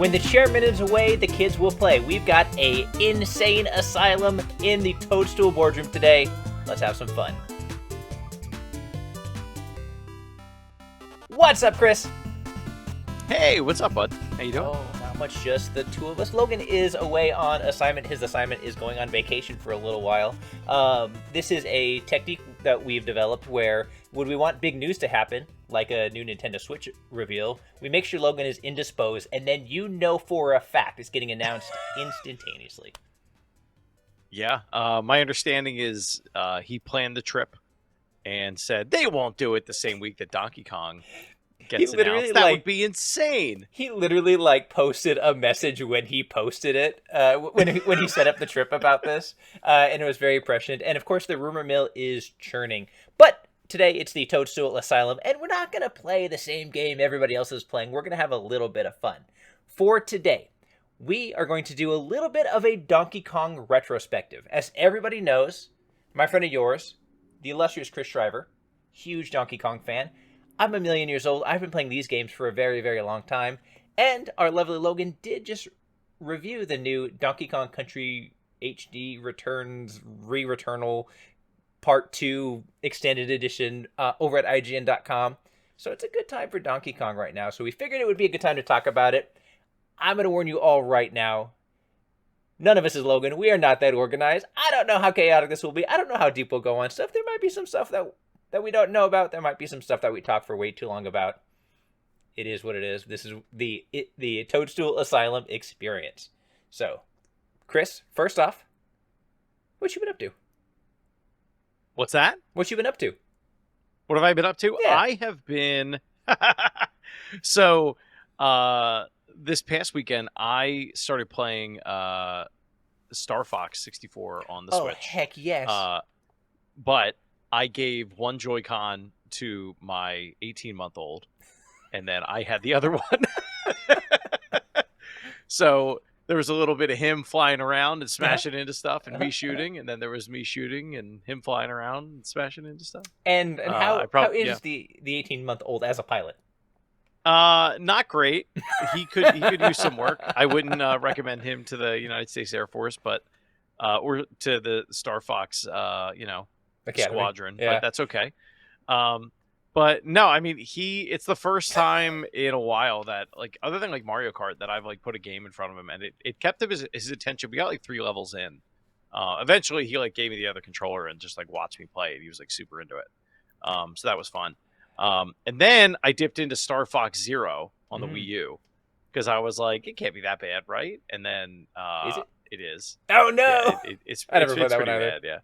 When the chairman is away, the kids will play. We've got a insane asylum in the Toadstool boardroom today. Let's have some fun. What's up, Chris? Hey, what's up, bud? How you doing? Oh, not much, just the two of us. Logan is away on assignment. His assignment is going on vacation for a little while. This is a technique that we've developed where when we want big news to happen, like a new Nintendo Switch reveal, we make sure Logan is indisposed, and then you know for a fact it's getting announced instantaneously. Yeah, my understanding is he planned the trip and said they won't do it the same week that Donkey Kong gets announced. That would be insane. He literally posted a message when he posted it, when he set up the trip about this, and it was very prescient. And of course, the rumor mill is churning. But today it's the Toadstool Asylum, and we're not going to play the same game everybody else is playing. We're going to have a little bit of fun. For today, we are going to do a little bit of a Donkey Kong retrospective. As everybody knows, my friend of yours, the illustrious Chris Shriver, huge Donkey Kong fan. I'm a million years old. I've been playing these games for a very, very long time. And our lovely Logan did just review the new Donkey Kong Country HD Returns Re-Returnal Part 2 Extended Edition over at IGN.com. So it's a good time for Donkey Kong right now. So we figured it would be a good time to talk about it. I'm going to warn you all right now. None of us is Logan. We are not that organized. I don't know how chaotic this will be. I don't know how deep we'll go on stuff. There might be some stuff that we don't know about. There might be some stuff that we talk for way too long about. It is what it is. This is the Toadstool Asylum experience. So, Chris, first off, what you been up to? What's that? What you been up to? What have I been up to? Yeah. I have been... So, this past weekend, I started playing Star Fox 64 on the Switch. Oh, heck yes. But I gave one Joy-Con to my 18-month-old, and then I had the other one. So there was a little bit of him flying around and smashing into stuff and me shooting, and then there was me shooting and him flying around and smashing into stuff. And how is the 18-month-old as a pilot? Not great. He could use some work. I wouldn't recommend him to the United States Air Force, but or to the Star Fox squadron, yeah. But that's okay. But no, I mean, it's the first time in a while that, like, other than like Mario Kart, that I've like put a game in front of him, and it kept him his attention. We got like 3 levels in. Eventually he like gave me the other controller and just like watched me play it. He was like super into it. So that was fun. And then I dipped into Star Fox Zero on the Wii U because I was like, it can't be that bad, right? And then is it? It is. Oh no! Yeah, it's I never played that one either. either.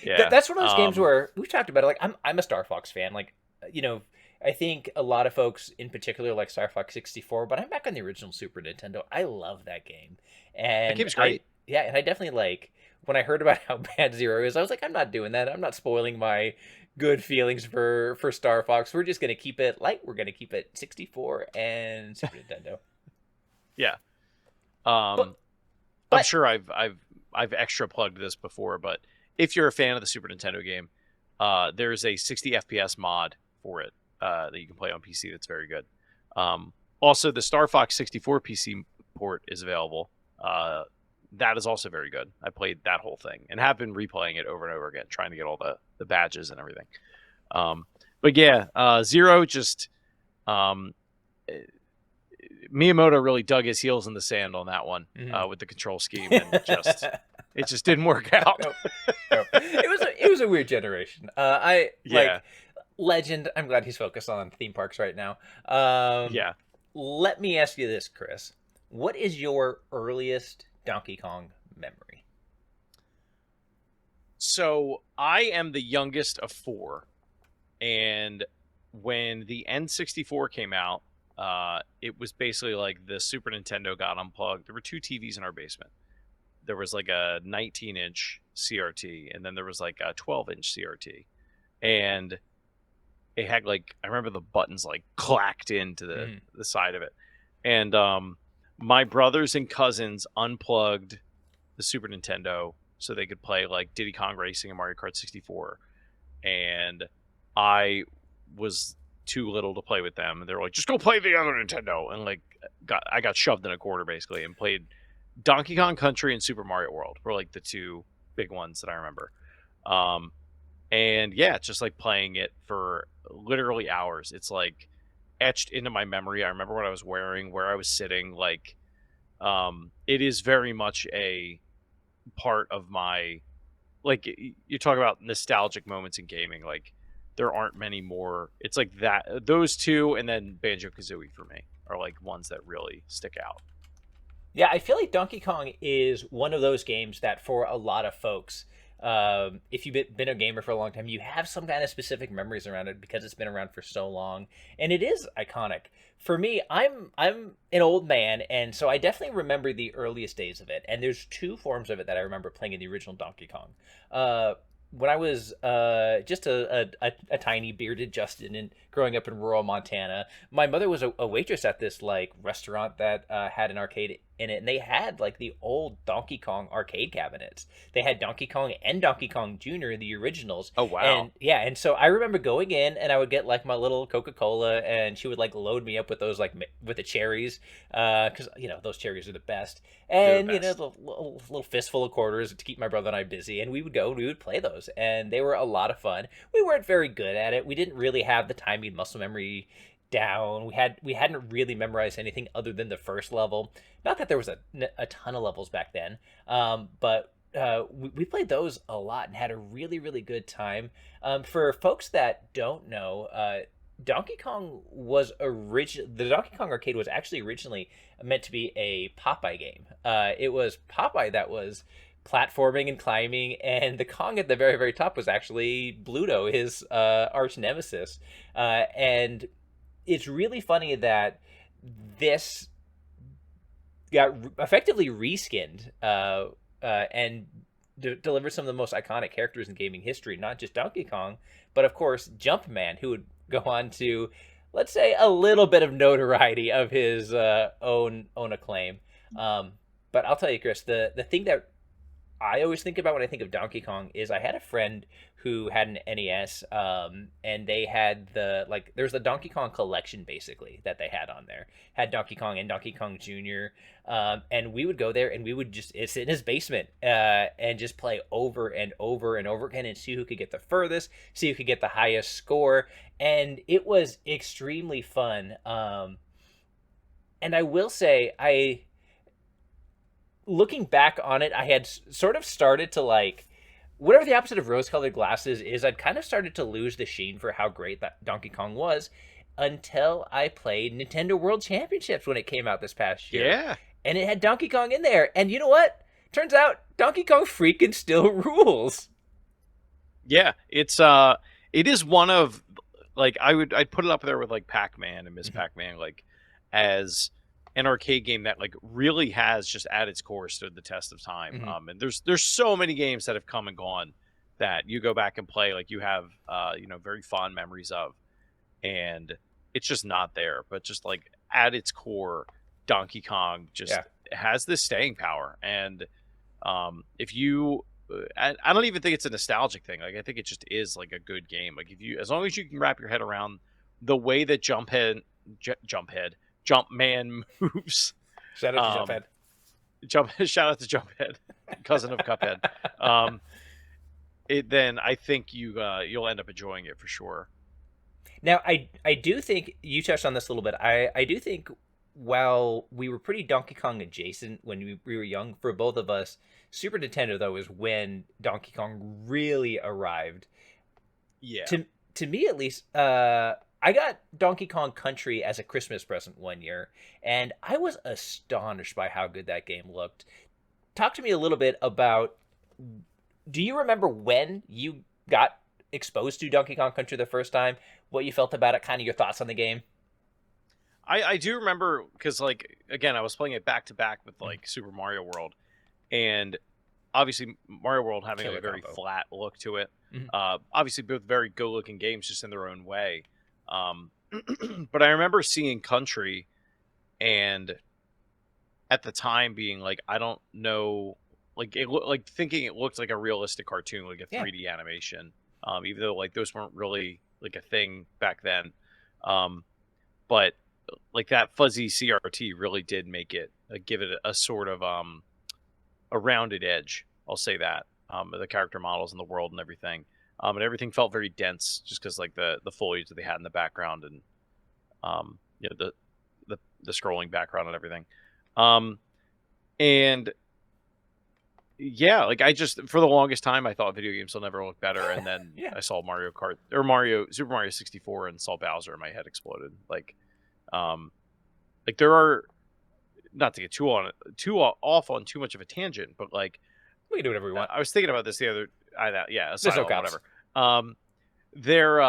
Yeah. That's one of those games where we've talked about it. Like, I'm a Star Fox fan. Like, I think a lot of folks in particular like Star Fox 64, but I'm back on the original Super Nintendo. I love that game. And that game's great. And I definitely like, when I heard about how bad Zero is, I was like, I'm not doing that. I'm not spoiling my good feelings for Star Fox. We're just going to keep it light. We're going to keep it 64 and Super Nintendo. Yeah. I'm sure I've extra plugged this before, but if you're a fan of the Super Nintendo game, there's a 60 FPS mod for it that you can play on PC that's very good. Also, the Star Fox 64 PC port is available. That is also very good. I played that whole thing and have been replaying it over and over again, trying to get all the badges and everything. But yeah, Zero just... Miyamoto really dug his heels in the sand on that one with the control scheme, and it just didn't work out. No. It was a weird generation. Legend. I'm glad he's focused on theme parks right now. Yeah. Let me ask you this, Chris. What is your earliest Donkey Kong memory? So I am the youngest of 4, and when the N64 came out, it was basically like the Super Nintendo got unplugged. There were 2 TVs in our basement. There was like a 19-inch CRT, and then there was like a 12-inch CRT. And it had like, I remember the buttons like clacked into the side of it. And my brothers and cousins unplugged the Super Nintendo so they could play like Diddy Kong Racing and Mario Kart 64. And I was too little to play with them, and they were like, "Just go play the other Nintendo," and like I got shoved in a corner basically, and played Donkey Kong Country and Super Mario World were like the two big ones that I remember. Um, and yeah, just like playing it for literally hours. It's like etched into my memory. I remember what I was wearing, where I was sitting. Like, it is very much a part of my, like, you talk about nostalgic moments in gaming. Like, there aren't many more. It's like that, those two, and then Banjo Kazooie for me are like ones that really stick out. Yeah, I feel like Donkey Kong is one of those games that for a lot of folks, if you've been a gamer for a long time, you have some kind of specific memories around it because it's been around for so long, and it is iconic. For me, I'm an old man, and so I definitely remember the earliest days of it. And there's two forms of it that I remember playing in the original Donkey Kong. When I was just a tiny bearded Justin and growing up in rural Montana, my mother was a waitress at this like restaurant that had an arcade in it, and they had like the old Donkey Kong arcade cabinets. They had Donkey Kong and Donkey Kong Jr. the originals, Oh wow. and yeah, and so I remember going in and I would get like my little Coca-Cola, and she would like load me up with those like with the cherries, because you know those cherries are the best, They're the and you know best. the little fistful of quarters to keep my brother and I busy, and we would go and we would play those, and they were a lot of fun. We weren't very good at it. We didn't really have the timing muscle memory down. We hadn't really memorized anything other than the first level. Not that there was a ton of levels back then, but we played those a lot and had a really good time. For folks that don't know, Donkey Kong was the Donkey Kong arcade was actually originally meant to be a Popeye game. It was Popeye that was platforming and climbing, and the Kong at the very top was actually Bluto, his arch nemesis. And it's really funny that this got effectively reskinned and delivered some of the most iconic characters in gaming history, not just Donkey Kong, but of course Jumpman, who would go on to, let's say, a little bit of notoriety of his own acclaim. But I'll tell you, Chris, the thing that I always think about when I think of Donkey Kong is I had a friend who had an NES, and they had there's the Donkey Kong collection basically that they had on there. Had Donkey Kong and Donkey Kong Jr. And we would go there and we would just sit in his basement and just play over and over and over again and see who could get the furthest, see who could get the highest score, and it was extremely fun. And I will say I looking back on it, I had sort of started to like whatever the opposite of rose-colored glasses is. I'd kind of started to lose the sheen for how great that Donkey Kong was until I played Nintendo World Championships when it came out this past year, Yeah. and it had Donkey Kong in there. And you know what? Turns out Donkey Kong freaking still rules. Yeah. It is one of, like, I'd put it up there with like Pac-Man and Miss Mhm. Pac-Man, like, as an arcade game that like really has just at its core stood the test of time. Mhm. And there's so many games that have come and gone that you go back and play, like you have very fond memories of, and it's just not there. But just like at its core, Donkey Kong Yeah. just has this staying power. And if you I don't even think it's a nostalgic thing. Like, I think it just is like a good game. Like, if you, as long as you can wrap your head around the way that Jumpman moves. Shout out to um Jumphead. Shout out to Jumphead, cousin of Cuphead. um then I think you'll end up enjoying it for sure. Now, I do think you touched on this a little bit. I do think while we were pretty Donkey Kong adjacent when we were young, for both of us, Super Nintendo though is when Donkey Kong really arrived. Yeah. To to me at least, I got Donkey Kong Country as a Christmas present one year, and I was astonished by how good that game looked. Talk to me a little bit about. Do you remember when you got exposed to Donkey Kong Country the first time? What you felt about it? Kind of your thoughts on the game? I do remember, because, like, again, I was playing it back to back with Mhm. like Super Mario World, and obviously Mario World having like Killer a very combo. flat look to it. Mhm. Obviously both very good looking games just in their own way. Um, but I remember seeing Country, and at the time being like, I don't know, like like thinking it looked like a realistic cartoon, like a Yeah. 3D animation. Even though like those weren't really like a thing back then. But like that fuzzy CRT really did make it give it a sort of a rounded edge. I'll say that the character models in the world and everything, and everything felt very dense just because like the foliage that they had in the background and the scrolling background and everything, and yeah, like I just for the longest time I thought video games will never look better, and then Yeah. I saw Super Mario 64 and saw Bowser and my head exploded. Um, like there are not to get too off on too much of a tangent, but like We can do whatever we want. I was thinking about this the other There's no Asylum, cops. whatever. There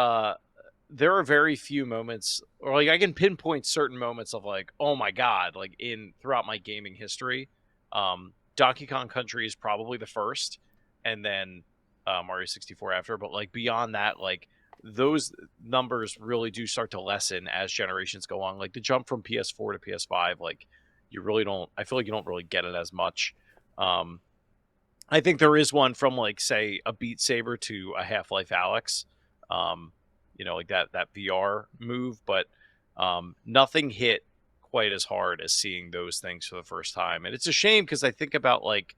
there are very few moments, or like I can pinpoint certain moments of like, oh my god, like in throughout my gaming history. Donkey Kong Country is probably the first, and then Mario 64 after. But like beyond that, like those numbers really do start to lessen as generations go on. Like the jump from PS4 to PS5, like you really don't. I feel like you don't really get it as much. Um, I think there is one from like say a Beat Saber to a Half-Life Alyx, like that VR move, but nothing hit quite as hard as seeing those things for the first time. And it's a shame because I think about like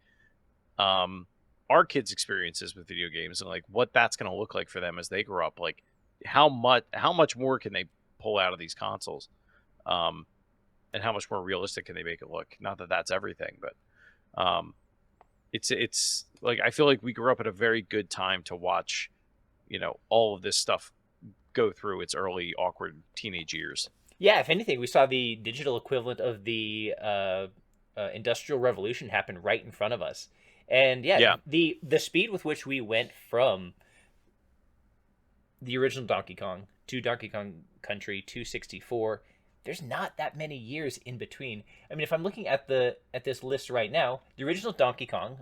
our kids' experiences with video games and like what that's going to look like for them as they grow up. Like how much more can they pull out of these consoles, and how much more realistic can they make it look? Not that that's everything, but it's like I feel like we grew up at a very good time to watch, all of this stuff go through its early awkward teenage years. Yeah, if anything, we saw the digital equivalent of the Industrial Revolution happen right in front of us. And yeah, Yeah. the speed with which we went from the original Donkey Kong to Donkey Kong Country to 64, there's not that many years in between. I mean, if I'm looking at this list right now, the original Donkey Kong,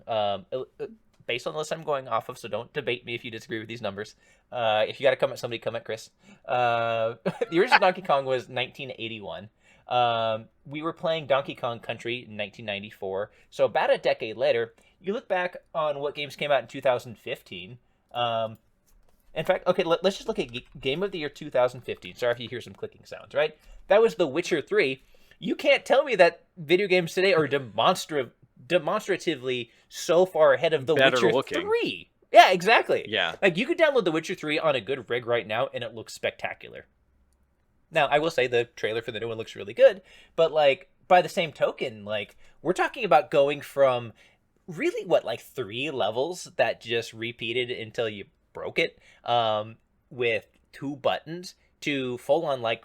based on the list I'm going off of, so don't debate me if you disagree with these numbers. If you got to come at somebody, come at Chris. The original Donkey Kong was 1981. We were playing Donkey Kong Country in 1994. So about a decade later, you look back on what games came out in 2015. In fact, okay, let's just look at Game of the Year 2015. Sorry if you hear some clicking sounds, right? That was The Witcher 3. You can't tell me that video games today are demonstratively so far ahead of The Better Witcher looking. 3. Yeah, exactly. Yeah. Like, you could download The Witcher 3 on a good rig right now, and it looks spectacular. Now, I will say the trailer for the new one looks really good, but, like, by the same token, like, we're talking about going from really, like 3 levels that just repeated until you broke it, with 2 buttons, to full-on, like,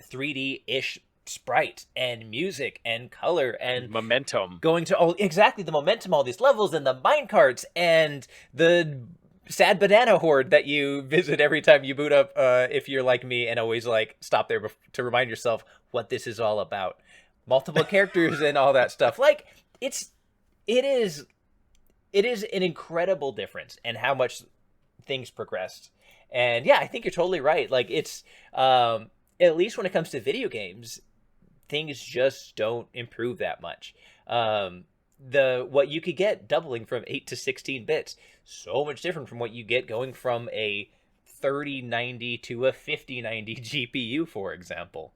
3D-ish sprite and music and color and momentum, going to exactly the momentum, all these levels and the mine carts and the sad banana horde that you visit every time you boot up, if you're like me and always like stop there to remind yourself what this is all about, multiple characters and all that stuff. Like it is an incredible difference in how much things progressed. And yeah, I think you're totally right. Like it's at least when it comes to video games, things just don't improve that much. What you could get doubling from 8 to 16 bits, so much different from what you get going from a 3090 to a 5090 GPU, for example.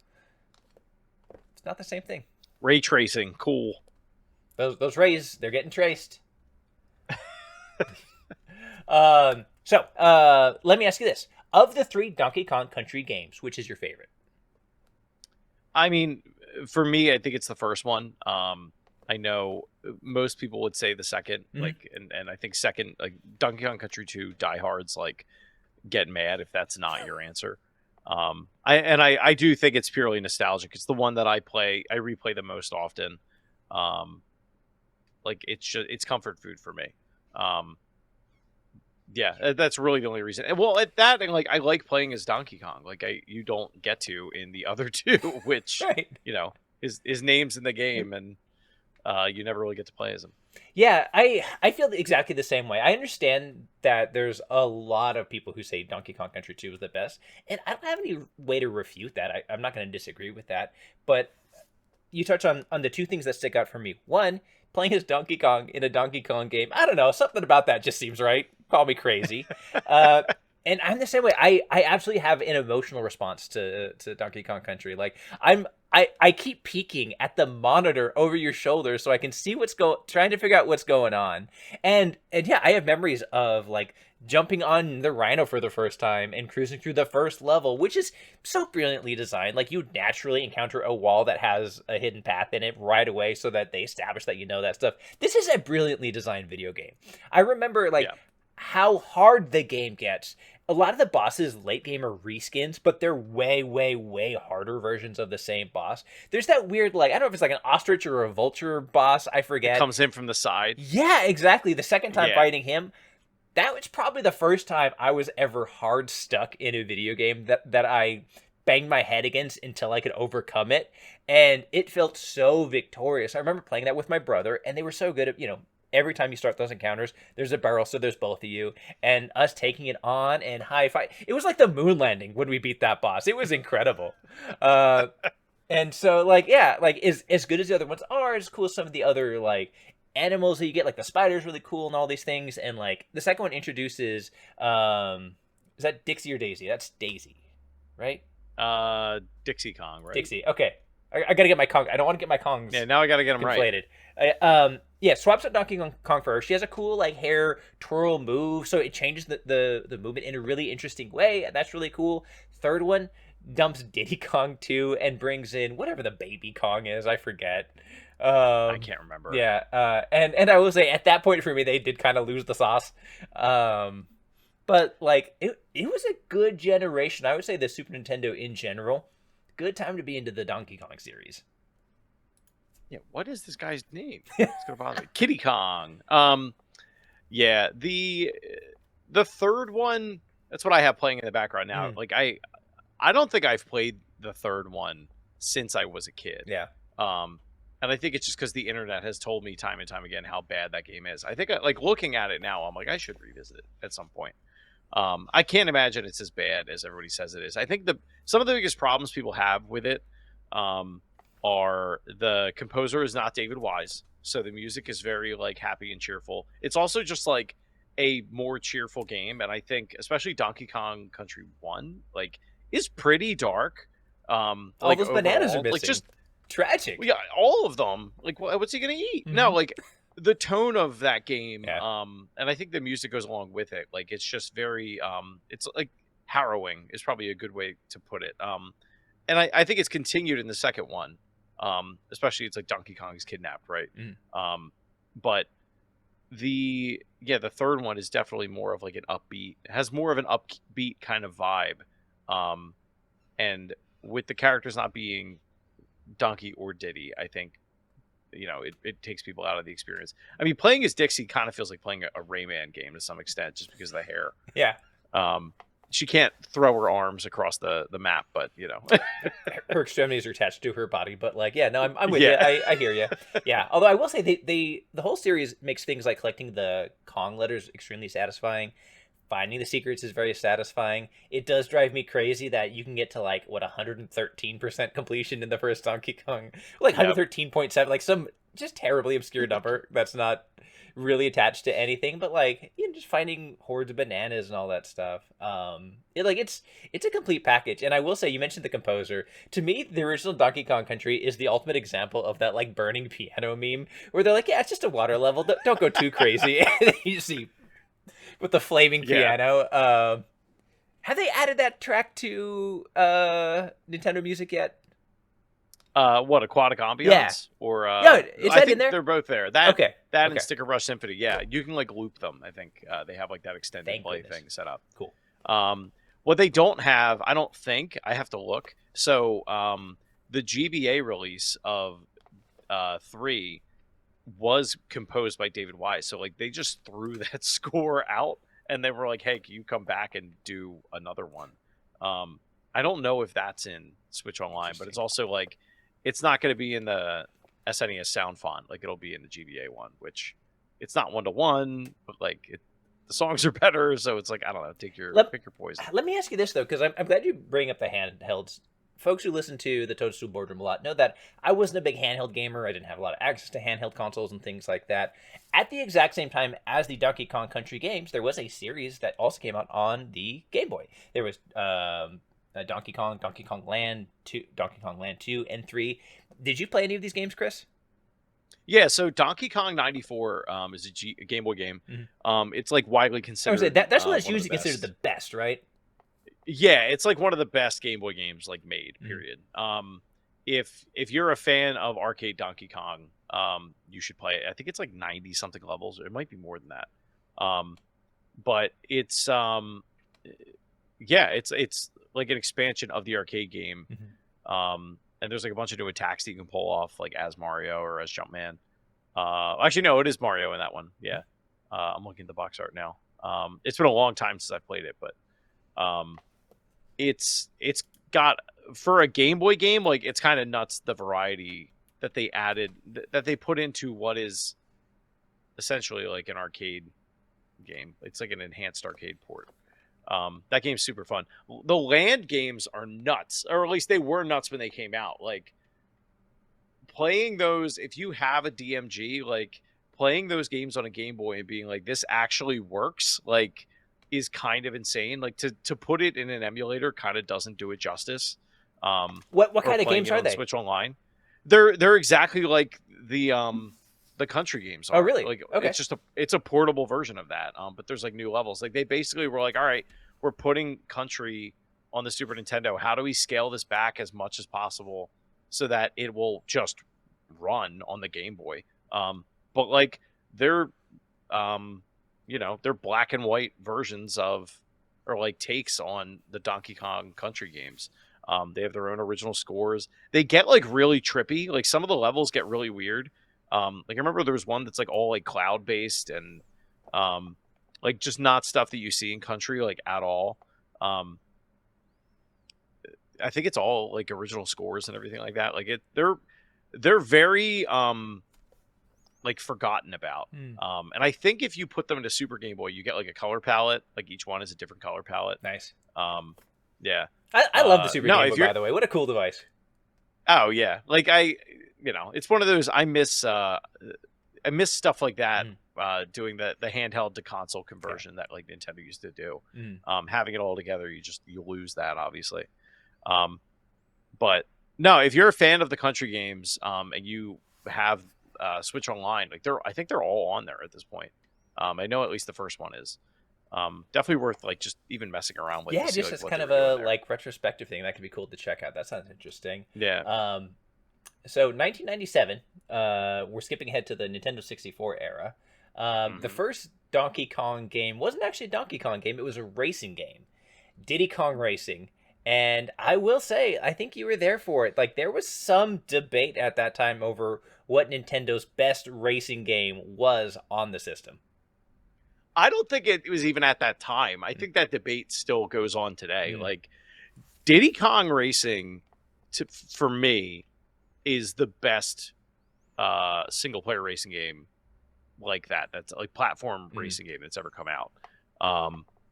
It's not the same thing. Ray tracing, cool. Those rays, they're getting traced. Let me ask you this. Of the 3 Donkey Kong Country games, which is your favorite? I mean, for me, I think it's the first one. I know most people would say the second, like, and I think second, like Donkey Kong Country 2, diehards like get mad if that's not your answer. I do think it's purely nostalgic. It's the one that I replay the most often. Like it's comfort food for me. Yeah, that's really the only reason. And well, at that, and like I like playing as Donkey Kong. Like you don't get to in the other 2, which Right. his name's in the game, and you never really get to play as him. Yeah, I feel exactly the same way. I understand that there's a lot of people who say Donkey Kong Country 2 is the best, and I don't have any way to refute that. I'm not going to disagree with that. But you touch on the 2 things that stick out for me. One, playing as Donkey Kong in a Donkey Kong game. I don't know, something about that just seems right. Call me crazy. And I'm the same way. I absolutely have an emotional response to Donkey Kong Country. Like I keep peeking at the monitor over your shoulder so I can see trying to figure out what's going on. And yeah, I have memories of like jumping on the Rhino for the first time and cruising through the first level, which is so brilliantly designed. Like you naturally encounter a wall that has a hidden path in it right away so that they establish that you know that stuff. This is a brilliantly designed video game. I remember like Yeah. how hard the game gets. A lot of the bosses late game are reskins, but they're way, way, way harder versions of the same boss. There's that weird, like, I don't know if it's like an ostrich or a vulture boss, I It forget. comes in from the side. Yeah, exactly. The second time Yeah. fighting him, that was probably the first time I was ever hard stuck in a video game that I banged my head against until I could overcome it. And it felt so victorious. I remember playing that with my brother, and they were so good at, every time you start those encounters, there's a barrel, so there's both of you, and us taking it on and high fight. It was like the moon landing when we beat that boss. It was incredible. Uh, and so, like, yeah, like as good as the other ones are, as cool as some of the other like animals that you get, like the spider's really cool and all these things. And like the second one introduces, is that Dixie or Daisy? That's Daisy, right? Dixie Kong, right? Dixie. Okay, I gotta get my Kong. I don't want to get my Kongs. Yeah, now I gotta get them right. Conflated. Yeah, swaps out Donkey Kong for her. She has a cool like hair twirl move, so it changes the movement in a really interesting way. That's really cool. Third one dumps Diddy Kong 2 and brings in whatever the baby Kong is. I forget. I can't remember. Yeah, and I will say at that point for me they did kind of lose the sauce. But like it was a good generation. I would say the Super Nintendo in general, good time to be into the Donkey Kong series. Yeah, what is this guy's name? It's gonna bother me. Kitty Kong. Yeah, the third one. That's what I have playing in the background now. Like I don't think I've played the third one since I was a kid. Yeah. And I think it's just because the internet has told me time and time again how bad that game is. I think like looking at it now, I'm like I should revisit it at some point. I can't imagine it's as bad as everybody says it is. I think some of the biggest problems people have with it. Are the composer is not David Wise, so the music is very like happy and cheerful. It's also just like a more cheerful game, and I think especially Donkey Kong Country 1 like is pretty dark. All Like those bananas are overall. missing. Like just tragic. yeah, all of them. Like what's he gonna eat? Mhm. No, like the tone of that game, Yeah. and I think the music goes along with it. Like it's just very, it's like harrowing is probably a good way to put it. And I think it's continued in the second one. Especially it's like Donkey Kong is kidnapped, right? But the third one is definitely more of like an upbeat, has more of an upbeat kind of vibe. And with the characters not being Donkey or Diddy, I think it takes people out of the experience. I mean, playing as Dixie kind of feels like playing a Rayman game to some extent, just because of the hair. Yeah. She can't throw her arms across the map, but her extremities are attached to her body. But like, yeah, no, I'm with Yeah. you. I hear you. Yeah. Although I will say the whole series makes things like collecting the Kong letters extremely satisfying. Finding the secrets is very satisfying. It does drive me crazy that you can get to like 113% completion in the first Donkey Kong, like 113.7, like some just terribly obscure number that's not really attached to anything, but like just finding hordes of bananas and all that stuff. It's a complete package. And I will say, you mentioned the composer. To me, the original Donkey Kong Country is the ultimate example of that like burning piano meme where they're like, yeah, it's just a water level. Don't go too crazy. And then you see with the flaming piano. Have they added that track to Nintendo Music yet? What, Aquatic Ambiance? Yeah. Or No, is I that think in there? they're both there. That Okay. and Sticker Rush Symphony. Yeah, you can like loop them. I think they have like that extended Thank play goodness. thing set up. Cool. What they don't have, I don't think, I have to look. So the GBA release of 3 was composed by David Wise. So like they just threw that score out and they were like, hey, can you come back and do another one? I don't know if that's in Switch Online, but it's also like it's not going to be in the SNES sound font. Like it'll be in the GBA one, which it's not 1-to-1, but like the songs are better. So it's like, I don't know, pick your poison. Let me ask you this though, because I'm glad you bring up the handhelds folks who listen to the Toadstool Boardroom a lot know that I wasn't a big handheld gamer. I didn't have a lot of access to handheld consoles and things like that. At the exact same time as the Donkey Kong Country games, there was a series that also came out on the Game Boy. There was Donkey Kong, Donkey Kong Land 2, Donkey Kong Land 2 and 3. Did you play any of these games, Chris? Yeah, so Donkey Kong 94 is a Game Boy game. It's like widely I would say considered that's one that's one of usually the considered best. the best, right? Yeah, it's like one of the best Game Boy games like made. Period. If you're a fan of arcade Donkey Kong, you should play it. I think it's like 90 something levels. Or it might be more than that. But it's yeah, it's like an expansion of the arcade game. And there's like a bunch of new attacks that you can pull off, like as Mario or as Jumpman. Actually, no, it is Mario in that one. Yeah, I'm looking at the box art now. It's been a long time since I played it, but it's got, for a Game Boy game, like, it's kind of nuts the variety that they added, that they put into what is essentially like an arcade game. It's like an enhanced arcade port. That game's super fun. The land games are nuts, or at least they were nuts when they came out. Like, playing those, if you have a DMG, like, playing those games on a Game Boy and being like, this actually works, like, is kind of insane. Like, to put it in an emulator kind of doesn't do it justice. What Or kind of playing games it are on they? Switch Online. They're exactly like the country games Oh, are. really? Like, Okay. it's a portable version of that. But there's like new levels. Like, they basically were like, all right, we're putting country on the Super Nintendo. How do we scale this back as much as possible so that it will just run on the Game Boy? But like, they're they're black and white versions of, or like takes on, the Donkey Kong Country games. They have their own original scores. They get like really trippy. Like, some of the levels get really weird. Like, I remember there was one that's like all like cloud based and like just not stuff that you see in Country like at all. I think it's all like original scores and everything like that. Like, they're very like forgotten about. And I think if you put them into Super Game Boy, you get like a color palette. Like, each one is a different color palette. Nice. Yeah. I love the Super No, Game Boy, if you're by the way. What a cool device. Oh yeah, like, it's one of those, I miss stuff like that. Doing the handheld to console conversion that like Nintendo used to do. Having it all together, you lose that, obviously. But no, if you're a fan of the country games, and you have Switch Online, like, I think they're all on there at this point. I know at least the first one is. Definitely worth like just even messing around with. Yeah, To see, just like, as what kind they of were doing a there. like retrospective thing that could be cool to check out. That sounds interesting. Yeah. So 1997, we're skipping ahead to the Nintendo 64 era. The first Donkey Kong game wasn't actually a Donkey Kong game, it was a racing game, Diddy Kong Racing. And I will say, I think you were there for it. Like, there was some debate at that time over what Nintendo's best racing game was on the system. I don't think it was even at that time. I think that debate still goes on today. Like, Diddy Kong Racing, for me, is the best single player racing game like that. That's like platform racing game that's ever come out.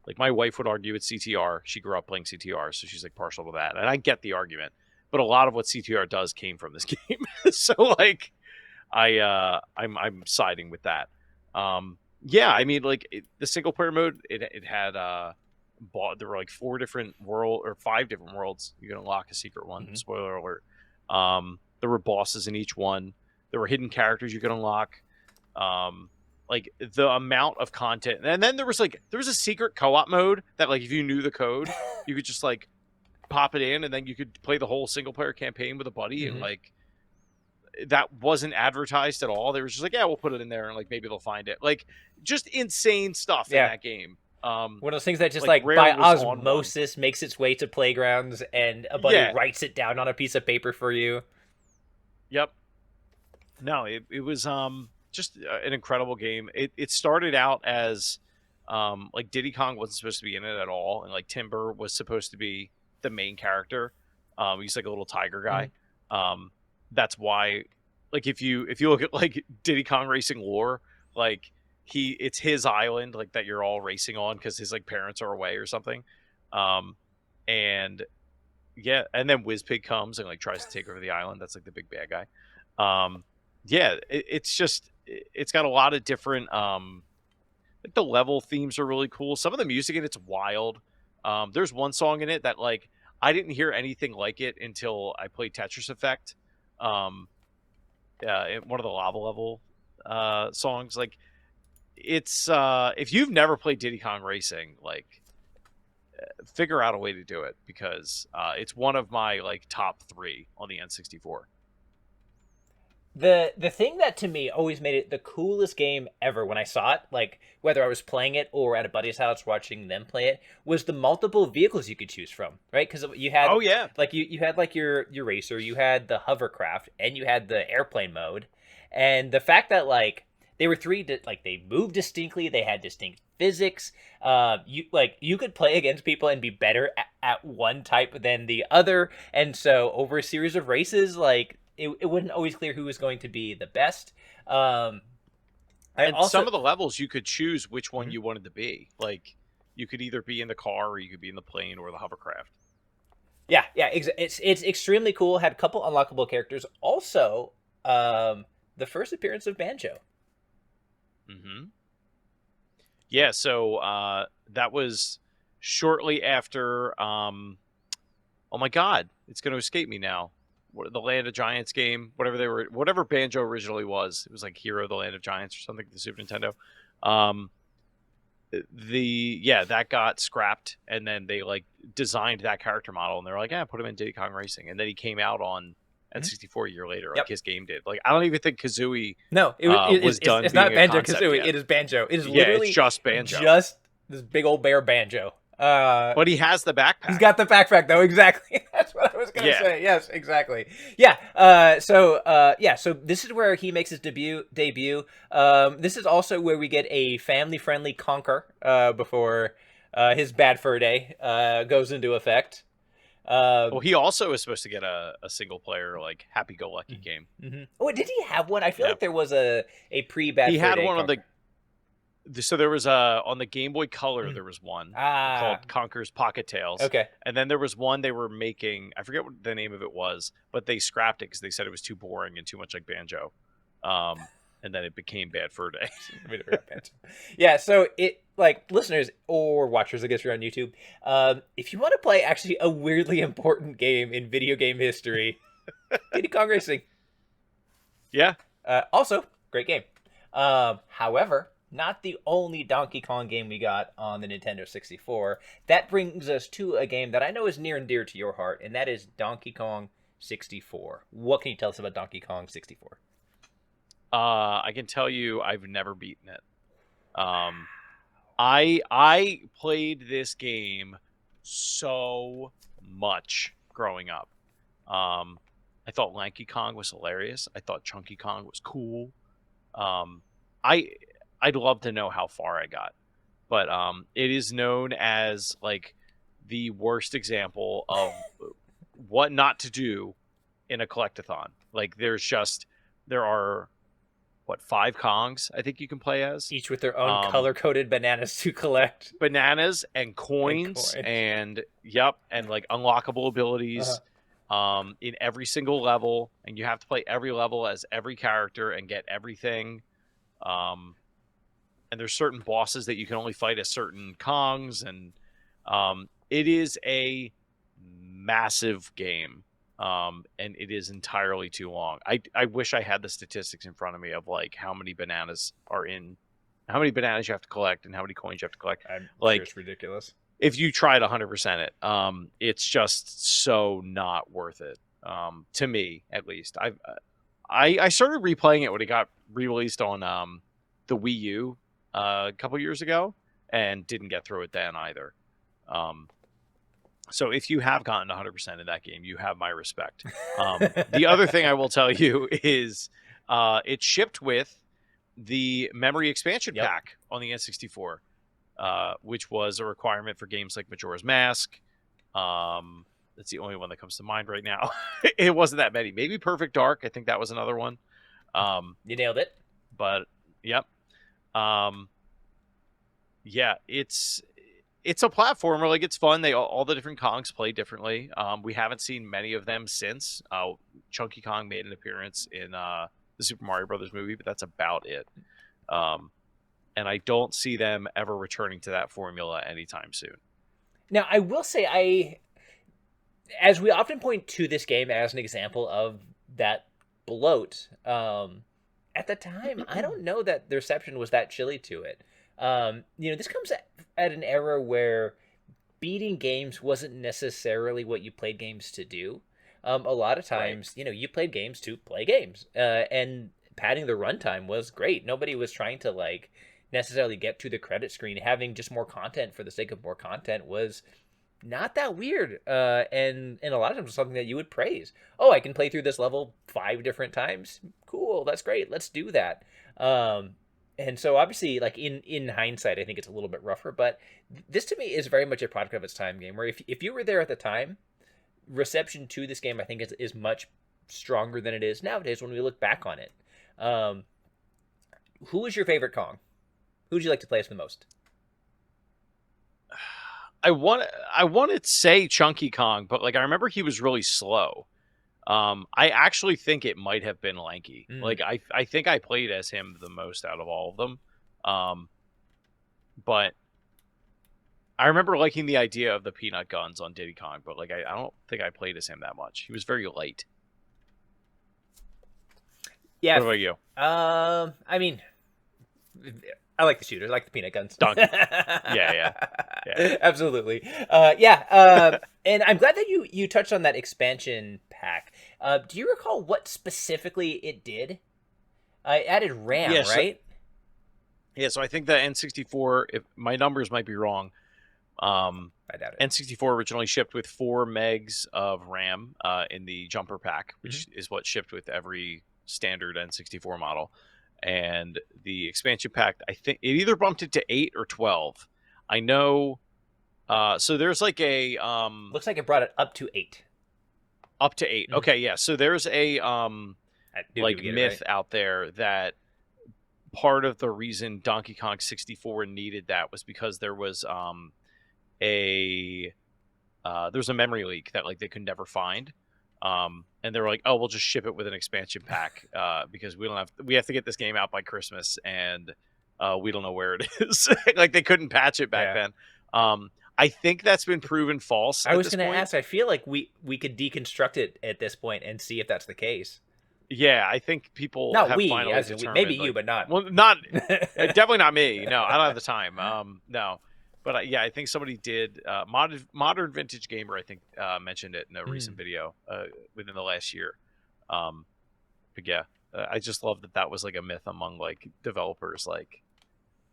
Like, my wife would argue it's CTR. She grew up playing CTR, so she's like partial to that, and I get the argument. But a lot of what CTR does came from this game, so like, I'm siding with that. Yeah, I mean, like, the single player mode, it had there were like 5 different worlds. You can unlock a secret one. Spoiler alert. There were bosses in each one. There were hidden characters you could unlock. Like, the amount of content, and then there was a secret co-op mode that, like, if you knew the code, you could just like pop it in, and then you could play the whole single player campaign with a buddy, and like, that wasn't advertised at all. They were just like, yeah, we'll put it in there, and like, maybe they'll find it. Like, just insane stuff in that game. One of those things that just like, like Rare by was on one. osmosis makes its way to playgrounds, and a buddy writes it down on a piece of paper for you. Yep. No, it was just an incredible game. It started out as like, Diddy Kong wasn't supposed to be in it at all, and like, Timber was supposed to be the main character. He's like a little tiger guy. That's why, like, if you look at like Diddy Kong Racing lore, like, it's his island, like, that you're all racing on, because his like parents are away or something. And Yeah, and then Wizpig comes and like tries to take over the island. That's like the big bad guy. Yeah, it's just it's got a lot of different. Like the level themes are really cool. Some of the music in it's wild. There's one song in it that like I didn't hear anything like it until I played Tetris Effect. Um, one of the lava level songs. Like it's if you've never played Diddy Kong Racing, like figure out a way to do it because it's one of my like top 3 on the N64. The thing that to me always made it the coolest game ever when I saw it, like whether I was playing it or at a buddy's house watching them play it, was the multiple vehicles you could choose from, right? Because you had Oh yeah, like you had like your racer, you had the hovercraft, and you had the airplane mode, and the fact that like they were like they moved distinctly, they had distinct physics. You could play against people and be better at one type than the other, and so over a series of races, like it wasn't always clear who was going to be the best. I and also some of the levels you could choose which one Mhm. you wanted to be. Like you could either be in the car or you could be in the plane or the hovercraft. Yeah, it's extremely cool. Had a couple unlockable characters. Also, the first appearance of Banjo. Mm-hmm. Yeah, so that was shortly after. Oh my God, it's going to escape me now. What the Land of Giants game, whatever Banjo originally was. It was like Hero of the Land of Giants or something. The Super Nintendo. Um, that got scrapped, and then they like designed that character model, and they're like, yeah, put him in Diddy Kong Racing, and then he came out on Mhm. N64 a year later, like Yep. his game did. Like I don't even think Kazooie No, was done it's being not a Banjo concept Kazooie. yet. It is Banjo. It is Yeah, it's literally just Banjo. just this big old bear Banjo. But he has the He's backpack. got the backpack though. Exactly. That's what I was gonna Yeah. say. Yes, exactly. Yeah. So this is where he makes his debut. This is also where we get a family friendly Conker before his bad fur day goes into effect. Well, Um, he also is supposed to get a single player, like happy go lucky game. mm-hmm. Oh, did he have one? I feel Yeah. like there was a pre bad He fur had day one on Conker. so there was on the Game Boy Color, there was one Ah, called Conker's Pocket Tales. okay. And then there was one they were making, I forget what the name of it was, but they scrapped it because they said it was too boring and too much like Banjo. And then it became Bad Fur Day. Yeah, so it like listeners or watchers, I guess you're on YouTube. If you want to play actually a weirdly important game in video game history, Diddy Kong Racing. Yeah. Also, great game. However, not the only Donkey Kong game we got on the Nintendo 64. That brings us to a game that I know is near and dear to your heart, and that is Donkey Kong 64. What can you tell us about Donkey Kong 64? I can tell you I've never beaten it. I played this game so much growing up. I thought Lanky Kong was hilarious. I thought Chunky Kong was cool. Um, I I'd love to know how far I got, but it is known as like the worst example of what not to do in a collectathon. Like there are what 5 Kongs I think you can play as. Each with their own Um, color-coded bananas to collect. Bananas and And coins coins. and and like unlockable abilities in every single level, and you have to play every level as every character and get everything. um and there's certain bosses that you can only fight as certain Kongs, and it is a massive game. And it is entirely too long. I wish I had the statistics in front of me of like how many bananas you have to collect and how many coins you have to collect. I'm Like, sure it's ridiculous. if you tried 100% it, it's just so not worth it. To me, at least. I started replaying it when it got re-released on the Wii U a couple years ago, and didn't get through it then either. So if you have gotten 100% of that game, you have my respect. The other thing I will tell you is it shipped with the memory expansion Yep. pack on the N64, which was a requirement for games like Majora's Mask. That's the only one that comes to mind right now. It wasn't that many. Maybe Perfect Dark. I think that was another one. You nailed it. But yep. Yeah, it's it's a platformer. Like, it's fun. All the different Kongs play differently. We haven't seen many of them since. Chunky Kong made an appearance in the Super Mario Brothers movie, but that's about it. And I don't see them ever returning to that formula anytime soon. Now, I will say, as we often point to this game as an example of that bloat, at the time, I don't know that the reception was that chilly to it. This comes at an era where beating games wasn't necessarily what you played games to do. A lot of times, you played games to play games, and padding the runtime was great. Nobody was trying to necessarily get to the credit screen. Having just more content for the sake of more content was not that weird, and a lot of times something that you would praise. Oh, I can play through this level 5 different times. Cool, that's great. Let's do that. And so obviously, in hindsight, I think it's a little bit rougher, but this to me is very much a product of its time game. Where if you were there at the time, reception to this game I think is much stronger than it is nowadays when we look back on it. Who is your favorite Kong? Who would you like to play as the most? I want to say Chunky Kong, but I remember he was really slow. I actually think it might have been Lanky. I think I played as him the most out of all of them. But I remember liking the idea of the peanut guns on Diddy Kong, but I don't think I played as him that much. He was very light. Yeah. What about you? I mean, I like the shooters. I like the peanut guns. Donkey. Yeah. Absolutely. And I'm glad that you touched on that expansion pack. Do you recall what specifically it did? It added RAM, right? So I think the N64, if my numbers might be wrong, I doubt it. N64 originally shipped with 4 megs of RAM in the jumper pack, which is what shipped with every standard N64 model. And the expansion pack, I think it either bumped it to 8 or 12. I know. So there's a looks like it brought it up to 8. Up to 8. Okay, yeah. So there's a myth out there that part of the reason Donkey Kong 64 needed that was because there was there's a memory leak that they could never find. And they were like, oh, we'll just ship it with an expansion pack because we have to get this game out by Christmas, and we don't know where it is. They couldn't patch it back then. I think that's been proven false. I was going to ask. I feel like we could deconstruct it at this point and see if that's the case. Yeah, I think people not have we, finally as determined, maybe you, but not. Well, not definitely not me. No, I don't have the time. No. But I think somebody did. Modern Vintage Gamer, I think, mentioned it in a recent video within the last year. But yeah, I just love that was a myth among developers.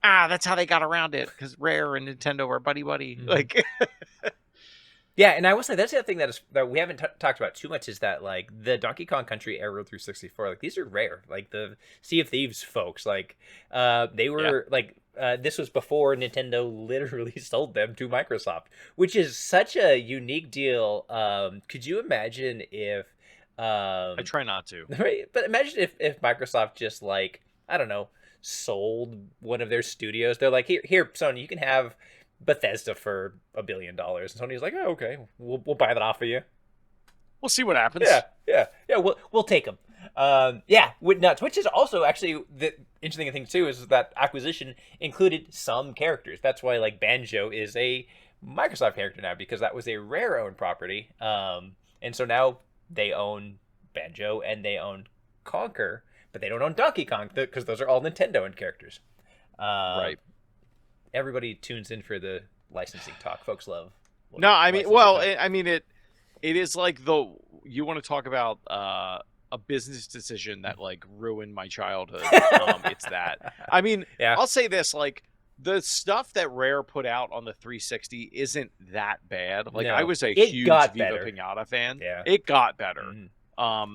That's how they got around it because Rare and Nintendo are buddy. Yeah, and I will say that's the other thing that we haven't talked about too much is that the Donkey Kong Country era through 64, these are rare. The Sea of Thieves folks, they were this was before Nintendo literally sold them to Microsoft, which is such a unique deal. Could you imagine if I try not to, right? But imagine if Microsoft just I don't know, sold one of their studios. They're like, here, Sony, you can have Bethesda for $1 billion, and Sony's like, oh, okay, we'll buy that off of you. We'll see what happens. Yeah. We'll take them. Nuts. Which is also actually the interesting thing too is that acquisition included some characters. That's why Banjo is a Microsoft character now because that was a Rare owned property. And so now they own Banjo and they own Conker, but they don't own Donkey Kong because those are all Nintendo owned characters. Right. Everybody tunes in for the licensing talk. Folks love. No, I mean, well, I mean it is you want to talk about a business decision that ruined my childhood. It's that. I mean, I'll say this, the stuff that Rare put out on the 360 isn't that bad. I was a huge Viva Pinata fan. Yeah. It got better.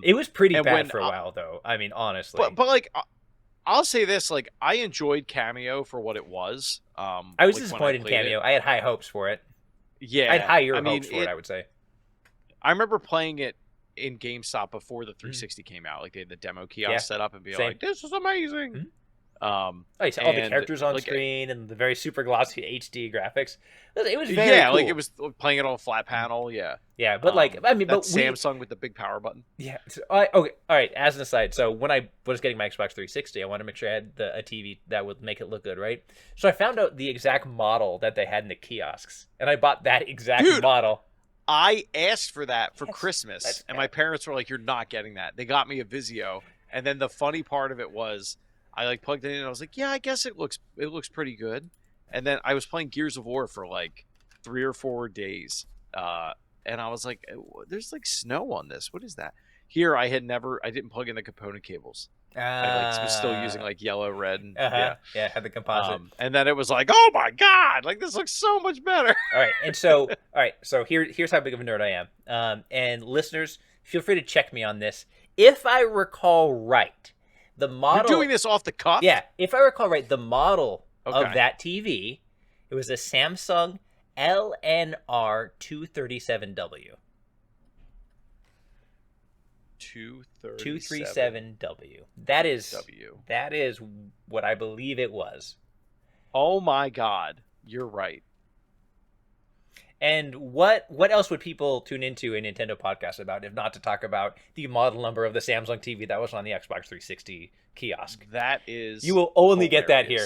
It was pretty bad for a while though. I mean, honestly. But I'll say this, I enjoyed Cameo for what it was. I was disappointed in Cameo. I had high hopes for it. Yeah. I had higher hopes for it, I would say. I remember playing it in GameStop before the 360 came out. They had the demo kiosk set up and be like, this is amazing. Oh, you saw all the And characters on like, screen and the very super glossy HD graphics. It was very yeah, cool. like it was playing it on a flat panel. Yeah. Yeah, but like I mean, that but we Samsung with the big power button. yeah. So okay, all right. As an aside, so when I was getting my Xbox 360, I wanted to make sure I had a TV that would make it look good, right? So I found out the exact model that they had in the kiosks, and I bought that exact Dude, model. I asked for that for Yes, Christmas, and my parents were like, "You're not getting that." They got me a Vizio, and then the funny part of it was, I like plugged it in, and I was like, "Yeah, I guess it looks pretty good." And then I was playing Gears of War for like 3 or 4 days, and I was like, "There's like snow on this. What is that?" Here, I didn't plug in the component cables. I like was still using like yellow, red, and yeah. Had the composite. And then it was like, oh my god, like this looks so much better. All right, so here's how big of a nerd I am. And listeners, feel free to check me on this. If I recall right, the model. You're doing this off the cuff? Yeah, if I recall right, the model Okay. of that TV, it was a Samsung LNR 237W. 237W. That is what I believe it was. Oh my god, you're right. And what else would people tune into a Nintendo podcast about if not to talk about the model number of the Samsung TV that was on the Xbox 360 kiosk? That is You will only get that here.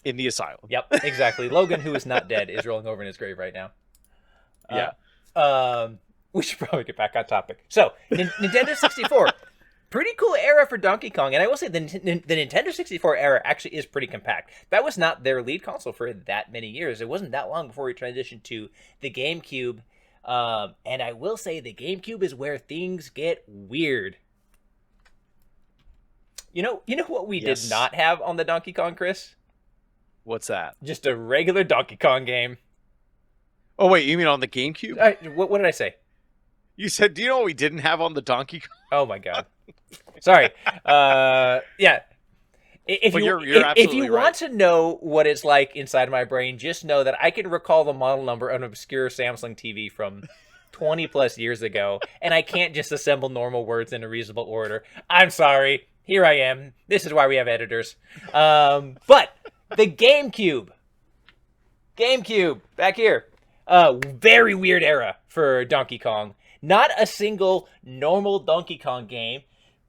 In the asylum. Yep, exactly. Logan, who is not dead, is rolling over in his grave right now. Yeah. We should probably get back on topic. So, Nintendo 64, pretty cool era for Donkey Kong. And I will say the Nintendo 64 era actually is pretty compact. That was not their lead console for that many years. It wasn't that long before we transitioned to the GameCube. And I will say the GameCube is where things get weird. You know what we did not have on the Donkey Kong, Chris? What's that? Just a regular Donkey Kong game. Oh, wait, you mean on the GameCube? What did I say? You said, do you know what we didn't have on the Donkey Kong? Oh, my God. Sorry. Yeah. If you want to know what it's like inside my brain, just know that I can recall the model number of an obscure Samsung TV from 20 plus years ago, and I can't just assemble normal words in a reasonable order. I'm sorry. Here I am. This is why we have editors. But the GameCube, back here. Very weird era for Donkey Kong. Not a single normal Donkey Kong game.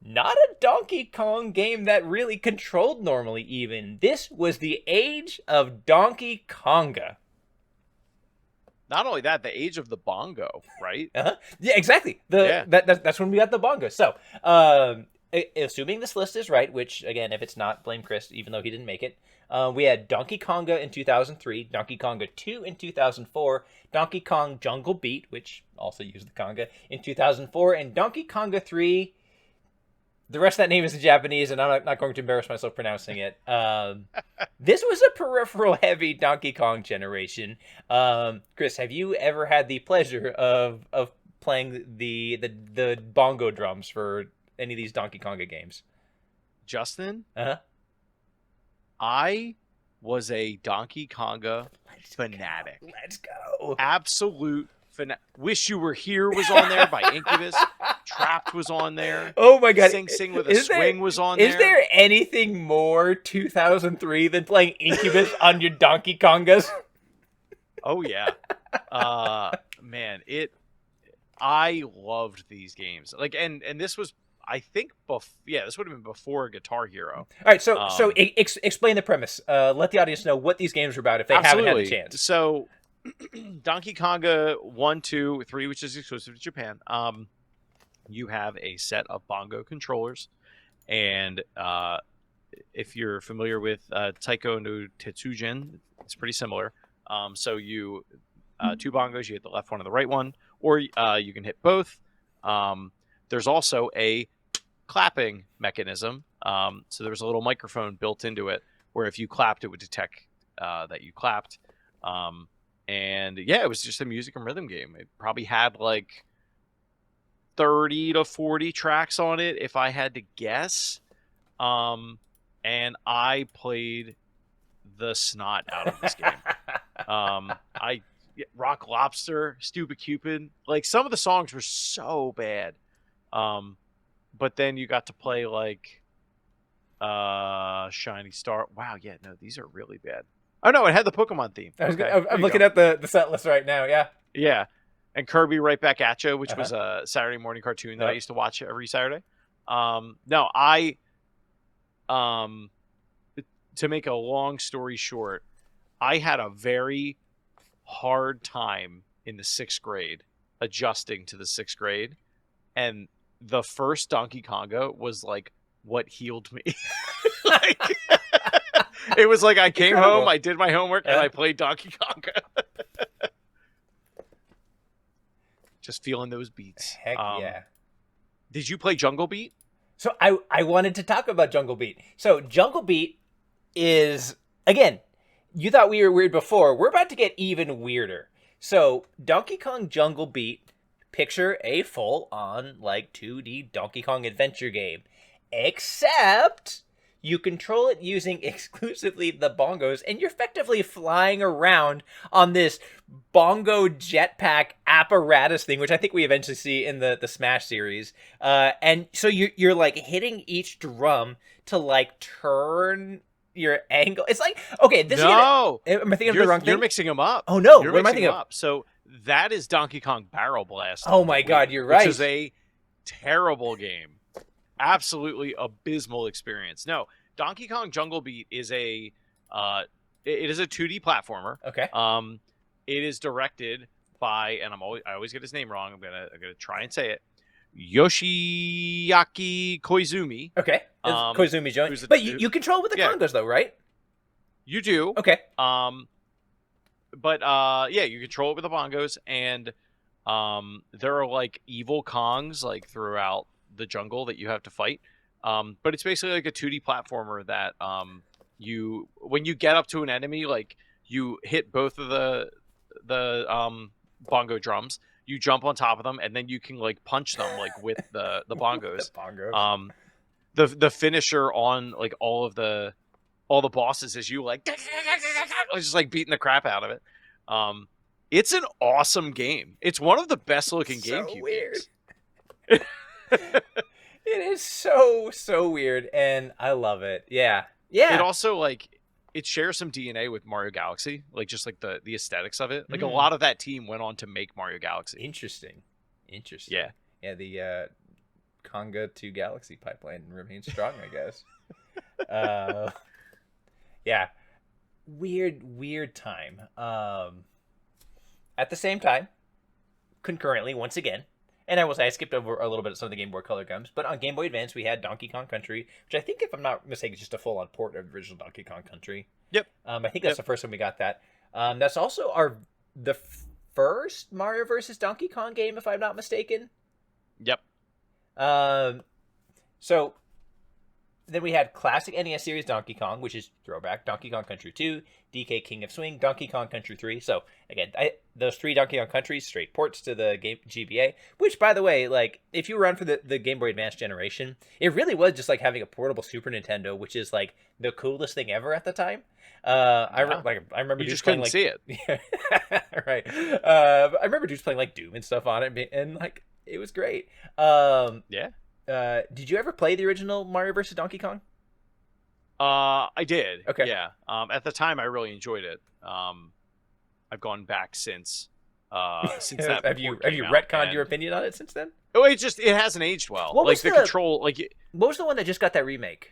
Not a Donkey Kong game that really controlled normally even. This was the age of Donkey Konga. Not only that, the age of the bongo, right? Uh-huh. Yeah, exactly. That's when we got the bongo. So, assuming this list is right, which, again, if it's not, blame Chris, even though he didn't make it. We had Donkey Konga in 2003, Donkey Konga 2 in 2004, Donkey Kong Jungle Beat, which also used the conga, in 2004, and Donkey Konga 3. The rest of that name is in Japanese, and I'm not going to embarrass myself pronouncing it. This was a peripheral-heavy Donkey Kong generation. Chris, have you ever had the pleasure of playing the bongo drums for any of these Donkey Konga games? Justin? Uh-huh. I was a Donkey Konga fanatic. Let's go. Absolute fanatic. Wish You Were Here was on there by Incubus. Trapped was on there. Oh my god. Sing Sing with a Swing was on there. Is there anything more 2003 than playing Incubus on your Donkey Kongas? Oh yeah. Man, I loved these games. Like and this was I think this would have been before Guitar Hero. All right, so explain the premise. Let the audience know what these games are about if they haven't had a chance. So, Donkey Konga 1, 2, 3, which is exclusive to Japan. You have a set of bongo controllers, and if you're familiar with Taiko no Tetsujin, it's pretty similar. So you two bongos, you hit the left one and the right one, or you can hit both. There's also a clapping mechanism. So there's a little microphone built into it where if you clapped, it would detect that you clapped. And yeah, it was just a music and rhythm game. It probably had like 30 to 40 tracks on it, if I had to guess. And I played the snot out of this game. Rock Lobster, Stupid Cupid. Like, some of the songs were so bad. But then you got to play, like, Shiny Star. Wow, yeah, no, these are really bad. Oh no, it had the Pokemon theme. Okay, there I'm you looking go. at the set list right now. Yeah. Yeah, and Kirby Right Back at You, which Uh-huh. was a Saturday morning cartoon that I Yep. used to watch every Saturday. No, I um, to make a long story short, I had a very hard time in the 6th grade adjusting to the 6th grade, and the first Donkey Konga was like what healed me. Like, it was like I came home, Incredible. I did my homework, and I played Donkey Konga. Just feeling those beats. Heck yeah. Did you play Jungle Beat? So I wanted to talk about Jungle Beat. So Jungle Beat is, again, you thought we were weird before. We're about to get even weirder. So Donkey Kong Jungle Beat, picture a full on like 2D Donkey Kong adventure game. Except you control it using exclusively the bongos, and you're effectively flying around on this bongo jetpack apparatus thing, which I think we eventually see in the Smash series. And so you're like hitting each drum to like turn your angle. It's like, okay, this No, is am I thinking of the wrong thing? you're mixing them up. Oh no, You're what am I mixing thinking them of? up. So that is Donkey Kong Barrel Blast. Oh on the my God, Wii, you're which right. is a terrible game. Absolutely abysmal experience. No, Donkey Kong Jungle Beat is a it is a 2D platformer. Okay. It is directed by, and I always get his name wrong. I'm gonna try and say it. Yoshiaki Koizumi. Okay. It's Koizumi joint. But you control with the yeah, Kongos though, right? you do. Okay. But yeah, you control it with the bongos, and there are like evil Kongs like throughout the jungle that you have to fight. But it's basically like a 2D platformer that you, when you get up to an enemy, like you hit both of the bongo drums, you jump on top of them, and then you can like punch them like with the bongos. The bongos. The finisher on like all the bosses is you like just like beating the crap out of it. It's an awesome game. It's one of the best looking GameCube weird. games. It is so weird, and I love it. Yeah. It also like it shares some DNA with Mario Galaxy, like just like the aesthetics of it. Like a lot of that team went on to make Mario Galaxy. Interesting. Yeah. Yeah, the Conga to Galaxy pipeline remains strong, I guess. Yeah. Weird time. At the same time, concurrently, once again, and I will say I skipped over a little bit of some of the Game Boy Color games, but on Game Boy Advance we had Donkey Kong Country, which I think, if I'm not mistaken, is just a full-on port of the original Donkey Kong Country. Yep. I think that's the first time we got that. That's also the first Mario versus Donkey Kong game, if I'm not mistaken. Yep. So then we had classic NES series Donkey Kong, which is throwback, Donkey Kong Country 2, DK King of Swing, Donkey Kong Country 3. So again, those three Donkey Kong Countries, straight ports to the game GBA, which, by the way, like if you were on for the Game Boy Advance generation, it really was just like having a portable Super Nintendo, which is like the coolest thing ever at the time. I remember you dudes just playing couldn't like, see it. Right. I remember dudes playing like Doom and stuff on it, and like it was great. Yeah. Did you ever play the original Mario vs. Donkey Kong? I did. Okay. Yeah. At the time, I really enjoyed it. I've gone back since that. have you retconned your opinion on it since then? Oh, it hasn't aged well. What was the control? What was the one that just got that remake?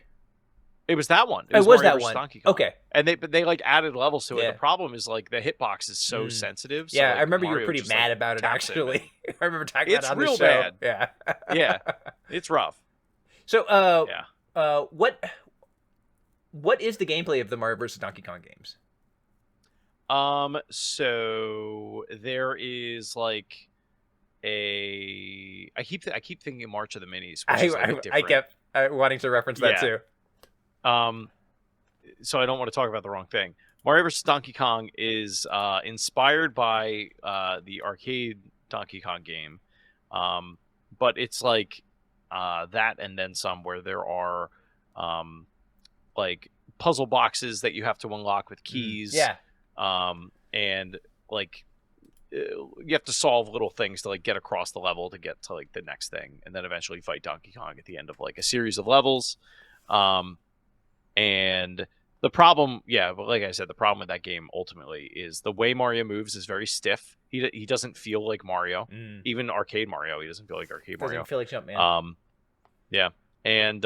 It was that one. It was Mario that vs. one. Donkey Kong. Okay. And they like added levels to it. Yeah. The problem is like the hitbox is so sensitive. So, Yeah, like, I remember Mario you were pretty just, mad like, about it, taps actually. I remember talking about it on the real show. bad. Yeah. Yeah. It's rough. So, yeah. What is the gameplay of the Mario vs. Donkey Kong games? So there is like I keep thinking March of the Minis, which is like I kept wanting to reference that too. So I don't want to talk about the wrong thing. Mario vs. Donkey Kong is inspired by the arcade Donkey Kong game, but it's like that and then some, where there are like puzzle boxes that you have to unlock with keys. Yeah. And like you have to solve little things to like get across the level to get to like the next thing, and then eventually fight Donkey Kong at the end of like a series of levels. And the problem, yeah, but like I said, the problem with that game ultimately is the way Mario moves is very stiff. He doesn't feel like Mario. Even arcade Mario, he doesn't feel like arcade Doesn't even Mario. feel like Jumpman. Yeah, and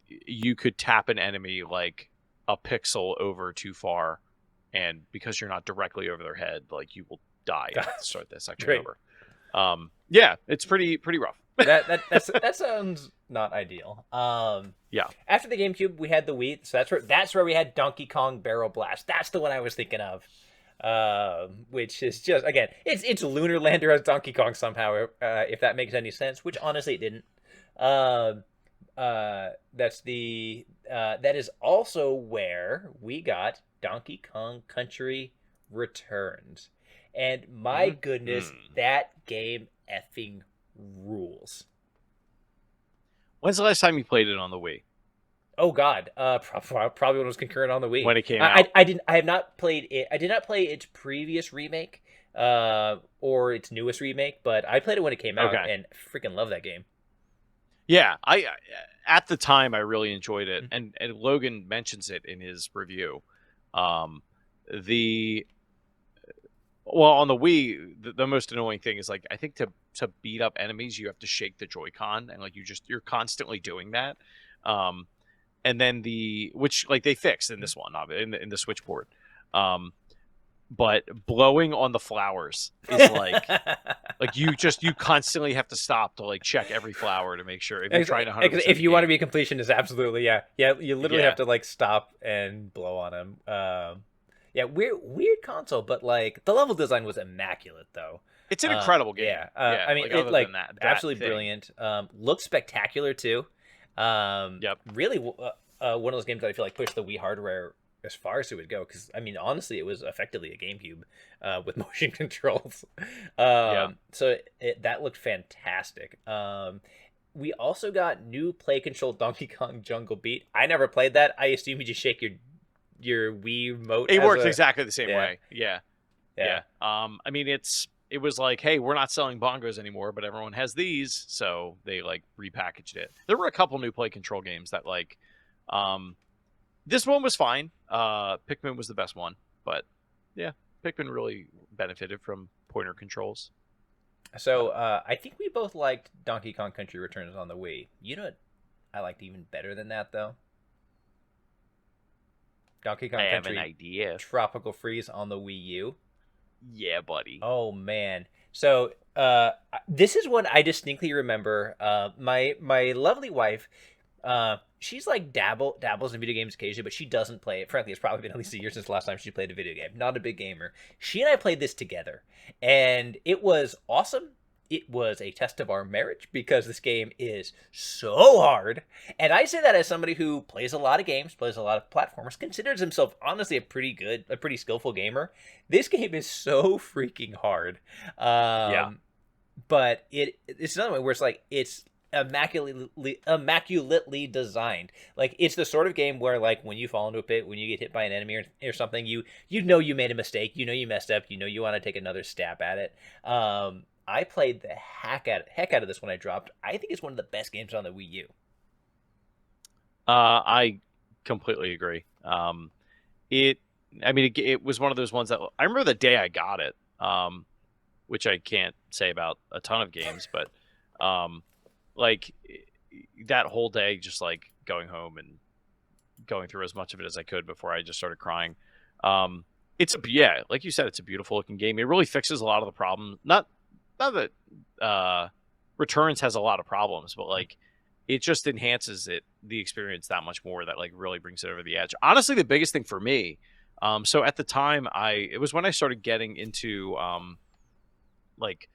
you could tap an enemy like a pixel over too far, and because you're not directly over their head, like you will die and have to start that section Great. over. Yeah, it's pretty rough. that sounds not ideal. Yeah. After the GameCube, we had the Wii, so that's where we had Donkey Kong Barrel Blast. That's the one I was thinking of. Which is just, again, it's Lunar Lander as Donkey Kong somehow, if that makes any sense. Which honestly it didn't. That is also where we got Donkey Kong Country Returns, and my goodness, that game effing rules. When's the last time you played it on the Wii? Oh God, probably when it was concurrent on the Wii. When it came out. I have not played it. I did not play its previous remake, or its newest remake, but I played it when it came out, and freaking love that game. Yeah, I at the time I really enjoyed it, and Logan mentions it in his review. On the Wii, the most annoying thing is, like, I think to beat up enemies you have to shake the Joy-Con, and like you're constantly doing that. And then which like they fixed in this one, in the Switch port. But blowing on the flowers is like like you constantly have to stop to like check every flower to make sure if you're trying to 100%. If you want to be a completionist, absolutely, yeah. You literally have to like stop and blow on them. Yeah, weird console, but like the level design was immaculate though. It's an incredible game. Yeah, I mean, it like that absolutely brilliant. Looks spectacular too. Really, one of those games that I feel like pushed the Wii hardware as far as it would go, because I mean, honestly, it was effectively a GameCube with motion controls. So that looked fantastic. We also got new play control Donkey Kong Jungle Beat. I never played that. I assume you just shake your Wii remote. It works exactly the same way. Yeah. I mean, it was like, hey, we're not selling bongos anymore, but everyone has these, so they like repackaged it. There were a couple new play control games that like, this one was fine. Pikmin was the best one, but yeah, Pikmin really benefited from pointer controls. So I think we both liked Donkey Kong Country Returns on the Wii. You know what I liked even better than that though? Donkey Kong Country, have an idea. Tropical Freeze on the Wii U. Yeah, buddy. Oh man. So this is one I distinctly remember. My lovely wife, she's like dabbles in video games occasionally, but she doesn't play it. Frankly, it's probably been at least a year since the last time she played a video game. Not a big gamer. She and I played this together, and it was awesome. It was a test of our marriage because this game is so hard. And I say that as somebody who plays a lot of games, plays a lot of platformers, considers himself honestly a pretty skillful gamer. This game is so freaking hard. But it's another one where it's like, it's immaculately designed. Like, it's the sort of game where, like, when you fall into a pit, when you get hit by an enemy or something, you know you made a mistake, you know you messed up, you know you want to take another stab at it. I played the heck out of this when I dropped. I think it's one of the best games on the Wii U. I completely agree. It was one of those ones that I remember the day I got it, which I can't say about a ton of games, but like that whole day, just like going home and going through as much of it as I could before I just started crying. Like you said, it's a beautiful looking game. It really fixes a lot of the problems. Not that Returns has a lot of problems, but like it just enhances the experience that much more. That like really brings it over the edge. Honestly, the biggest thing for me. So at the time, it was when I started getting into like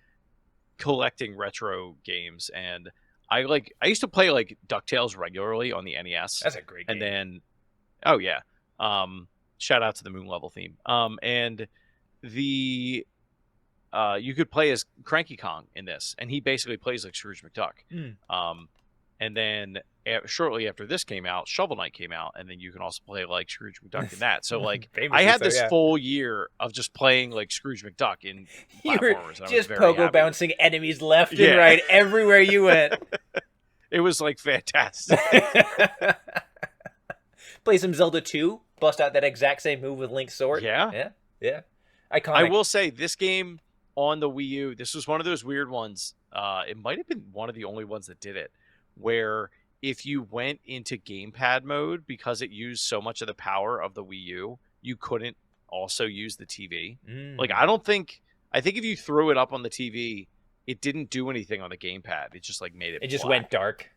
collecting retro games, and I used to play like DuckTales regularly on the NES. That's a great game. And then, shout out to the Moon Level theme. And you could play as Cranky Kong in this, and he basically plays like Scrooge McDuck. And then shortly after this came out, Shovel Knight came out, and then you can also play like Scrooge McDuck in that. So like I had this full year of just playing like Scrooge McDuck in platformers. Just pogo bouncing enemies left and right everywhere you went. It was like fantastic. Play some Zelda 2, bust out that exact same move with Link's sword. Yeah. Yeah, yeah, I iconic. will say this game on the Wii U, this was one of those weird ones. It might have been one of the only ones that did it, where if you went into gamepad mode because it used so much of the power of the Wii U, you couldn't also use the TV. Like Mm. I think if you threw it up on the TV, it didn't do anything on the gamepad. It just like made it It just went black. dark.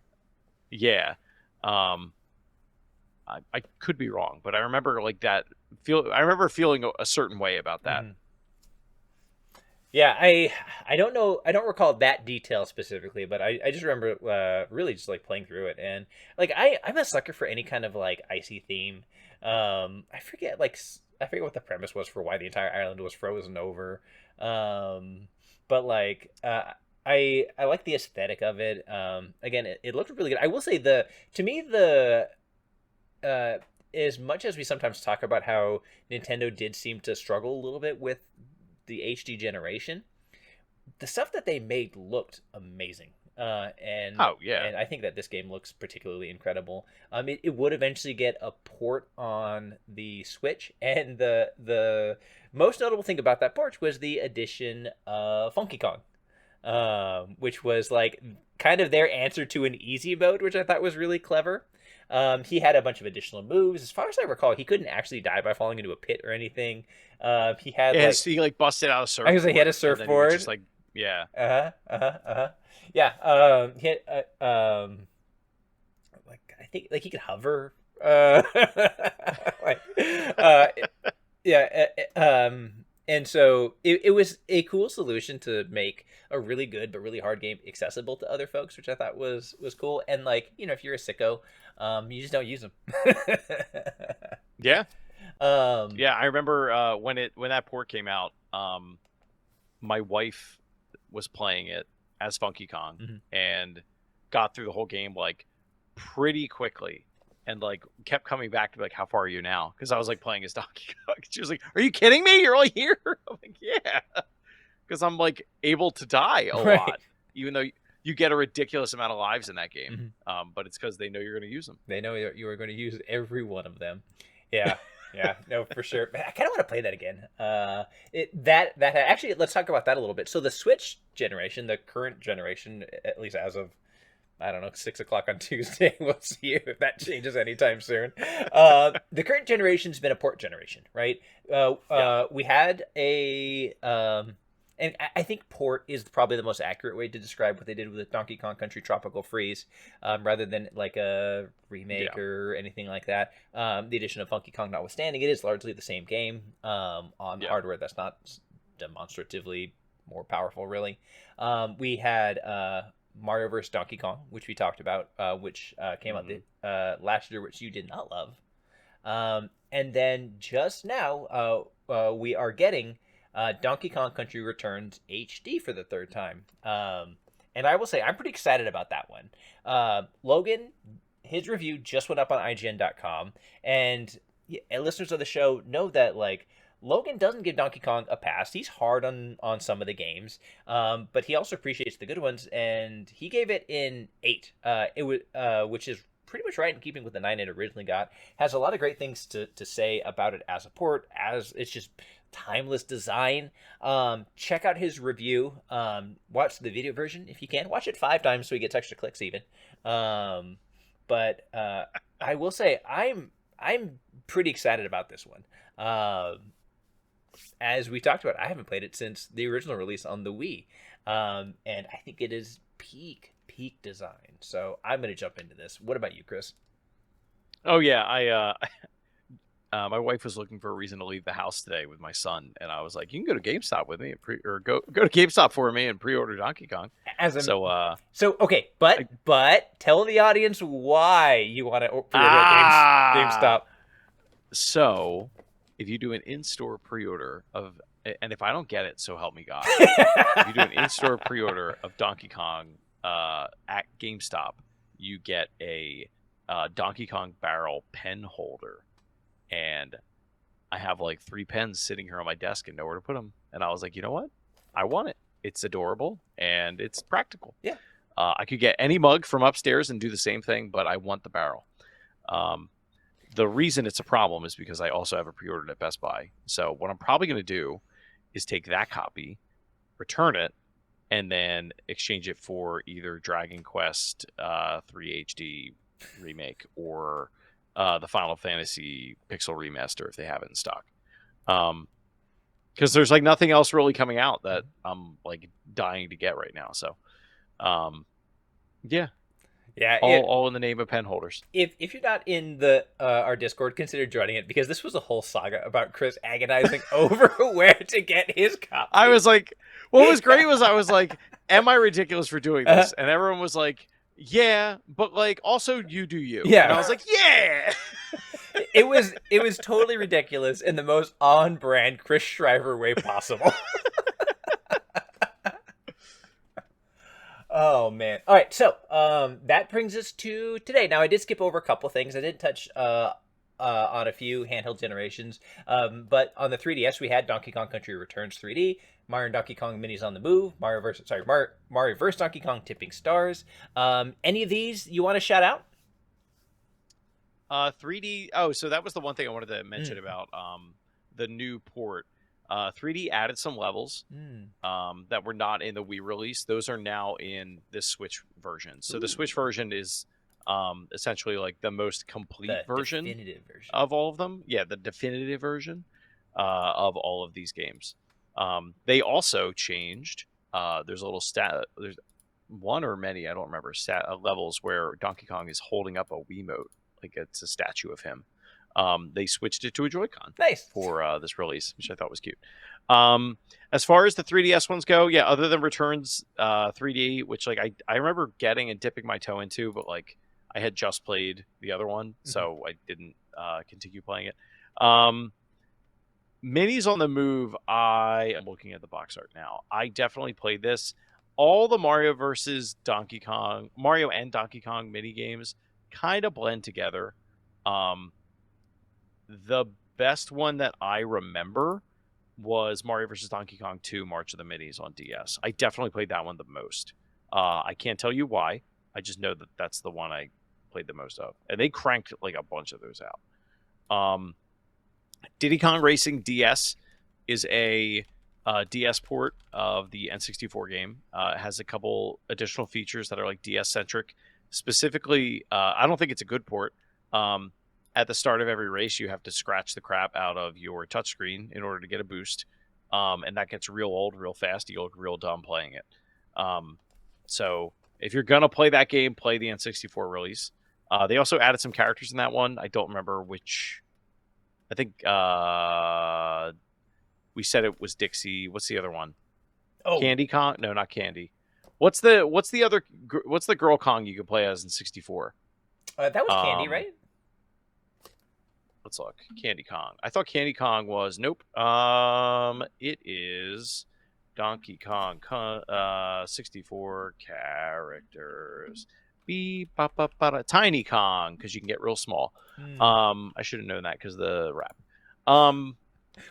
Yeah. Um, I could be wrong, but I remember like that I remember feeling a certain way about that. Mhm. Yeah, I don't know. I don't recall that detail specifically, but I just remember really just like playing through it, and like I'm a sucker for any kind of like icy theme. I forget I forget what the premise was for why the entire island was frozen over. But like I like the aesthetic of it. Again, it looked really good. I will say the to me the uh as much as we sometimes talk about how Nintendo did seem to struggle a little bit with the HD generation, the stuff that they made looked amazing. Oh yeah. And I think that this game looks particularly incredible. It would eventually get a port on the Switch, and the most notable thing about that port was the addition of Funky Kong, which was like kind of their answer to an easy mode, which I thought was really clever. He had a bunch of additional moves. As far as I recall, he couldn't actually die by falling into a pit or anying. He had Yeah, like he like busted out a I was like he had a surfboard, and then he would just surfboard. like yeah. Yeah. He had like I think like he could hover. Like, uh, yeah. And so it was a cool solution to make a really good but really hard game accessible to other folks, which I thought was cool. And like if you're a sicko, you just don't use them. Yeah. um, Yeah, I remember when that port came out, my wife was playing it as Funky Kong mhm. and got through the whole game like pretty quickly and like kept coming back to be like, how far are you now? Because I was like playing as Donkey Kong. She was like, are you kidding me? You're all here? I'm like, yeah. Because I'm like able to die a Right. lot, even though you get a ridiculous amount of lives in that game. Mhm. But it's because they know you're going to use them. They know you are going to use every one of them. Yeah, yeah, no, for sure. I kind of want to play that again. That actually, let's talk about that a little bit. So the Switch generation, the current generation, at least as of I don't know 6 o'clock on Tuesday. We'll see if that changes anytime soon. The current generation's been a port generation, right? Yeah. We had and I think port is probably the most accurate way to describe what they did with Donkey Kong Country Tropical Freeze, rather than like a remake Yeah. or anything like that. The addition of Funky Kong notwithstanding, it is largely the same game on Yeah. hardware that's not demonstratively more powerful, really. We had Mario vs. Donkey Kong, which we talked about, which came out last year, which you did not love. And then just now, we are getting Donkey Kong Country Returns HD for the third time. And I will say, I'm pretty excited about that one. Logan, his review just went up on IGN.com, and listeners of the show know that, like, Logan doesn't give Donkey Kong a pass. He's hard on some of the games, but he also appreciates the good ones, and he gave it an 8. It was which is pretty much right in keeping with the 9 it originally got. Has a lot of great things to say about it as a port, as it's just timeless design. Check out his review. Watch the video version if you can. Watch it 5 times so he gets extra clicks even. But I will say I'm pretty excited about this one. As we talked about, I haven't played it since the original release on the Wii, and I think it is peak design. So I'm gonna jump into this. What about you, Chris? Oh yeah, I my wife was looking for a reason to leave the house today with my son, and I was like, "You can go to GameStop with me, and go to GameStop for me and pre-order Donkey Kong." As a So, so okay, I, but tell the audience why you want to pre-order at ah, GameStop. so if you do an in-store pre-order of, and if I don't get it, so help me God, if you do an in-store pre-order of Donkey Kong at GameStop, you get a Donkey Kong barrel pen holder, and I have like 3 pens sitting here on my desk and nowhere to put them. And I was like, you know what? I want it. It's adorable and it's practical. Yeah. I could get any mug from upstairs and do the same thing, but I want the barrel. Um, The reason it's a problem is because I also have a pre-ordered at Best Buy. So what I'm probably going to do is take that copy, return it, and then exchange it for either Dragon Quest 3 HD remake or the Final Fantasy Pixel remaster if they have it in stock. Because there's like nothing else really coming out that I'm like dying to get right now. So, yeah, Yeah, all in the name of pen holders. if you're not in the our Discord, consider joining it, because this was a whole saga about Chris agonizing over where to get his copy. I was like, what was great was I was like, am I ridiculous for doing this? And everyone was like, yeah, but like also you do you. Yeah. And I was like, yeah. It was totally ridiculous in the most on-brand Chris Shriver way possible. Oh man! All right, so that brings us to today. Now, I did skip over a couple things. I did touch on a few handheld generations, but on the 3DS we had Donkey Kong Country Returns 3D, Mario and Donkey Kong Minis on the Move, Mario vs Donkey Kong Tipping Stars. Any of these you want to shout out? 3D. Oh, so that was the one thing I wanted to mention about the new port. 3D added some levels that were not in the Wii release. Those are now in this Switch version. So the Switch version is essentially like the most complete version of all of them. Yeah, the definitive version of all of these games. They also changed. There's a little there's one or many, I don't remember, levels where Donkey Kong is holding up a Wiimote. Like it's a statue of him. They switched it to a Joy-Con for this release, which I thought was cute. As far as the 3DS ones go, yeah, other than Returns 3D, which like I remember getting and dipping my toe into, but like I had just played the other one, so I didn't continue playing it. Minis on the Move, I am looking at the box art now. I definitely played this. All the Mario and Donkey Kong mini games kind of blend together. The best one that I remember was Mario vs. Donkey Kong 2 March of the Minis on DS. I definitely played that one the most. I can't tell you why. I just know that that's the one I played the most of. And they cranked like a bunch of those out. Diddy Kong Racing DS is a DS port of the N64 game. It has a couple additional features that are like DS-centric. Specifically, I don't think it's a good port. At the start of every race, you have to scratch the crap out of your touchscreen in order to get a boost. And that gets real old real fast. You look real dumb playing it. So if you're going to play that game, play the N64 release. They also added some characters in that one. I don't remember which. I think we said it was Dixie. What's the other one? Oh, Candy Kong? No, not Candy. What's the girl Kong you could play as in 64? That was Candy, right? Let's look. Candy Kong. I thought Candy Kong was nope. It is Donkey Kong 64 characters. Tiny Kong, because you can get real small. I should have known that because of the rap.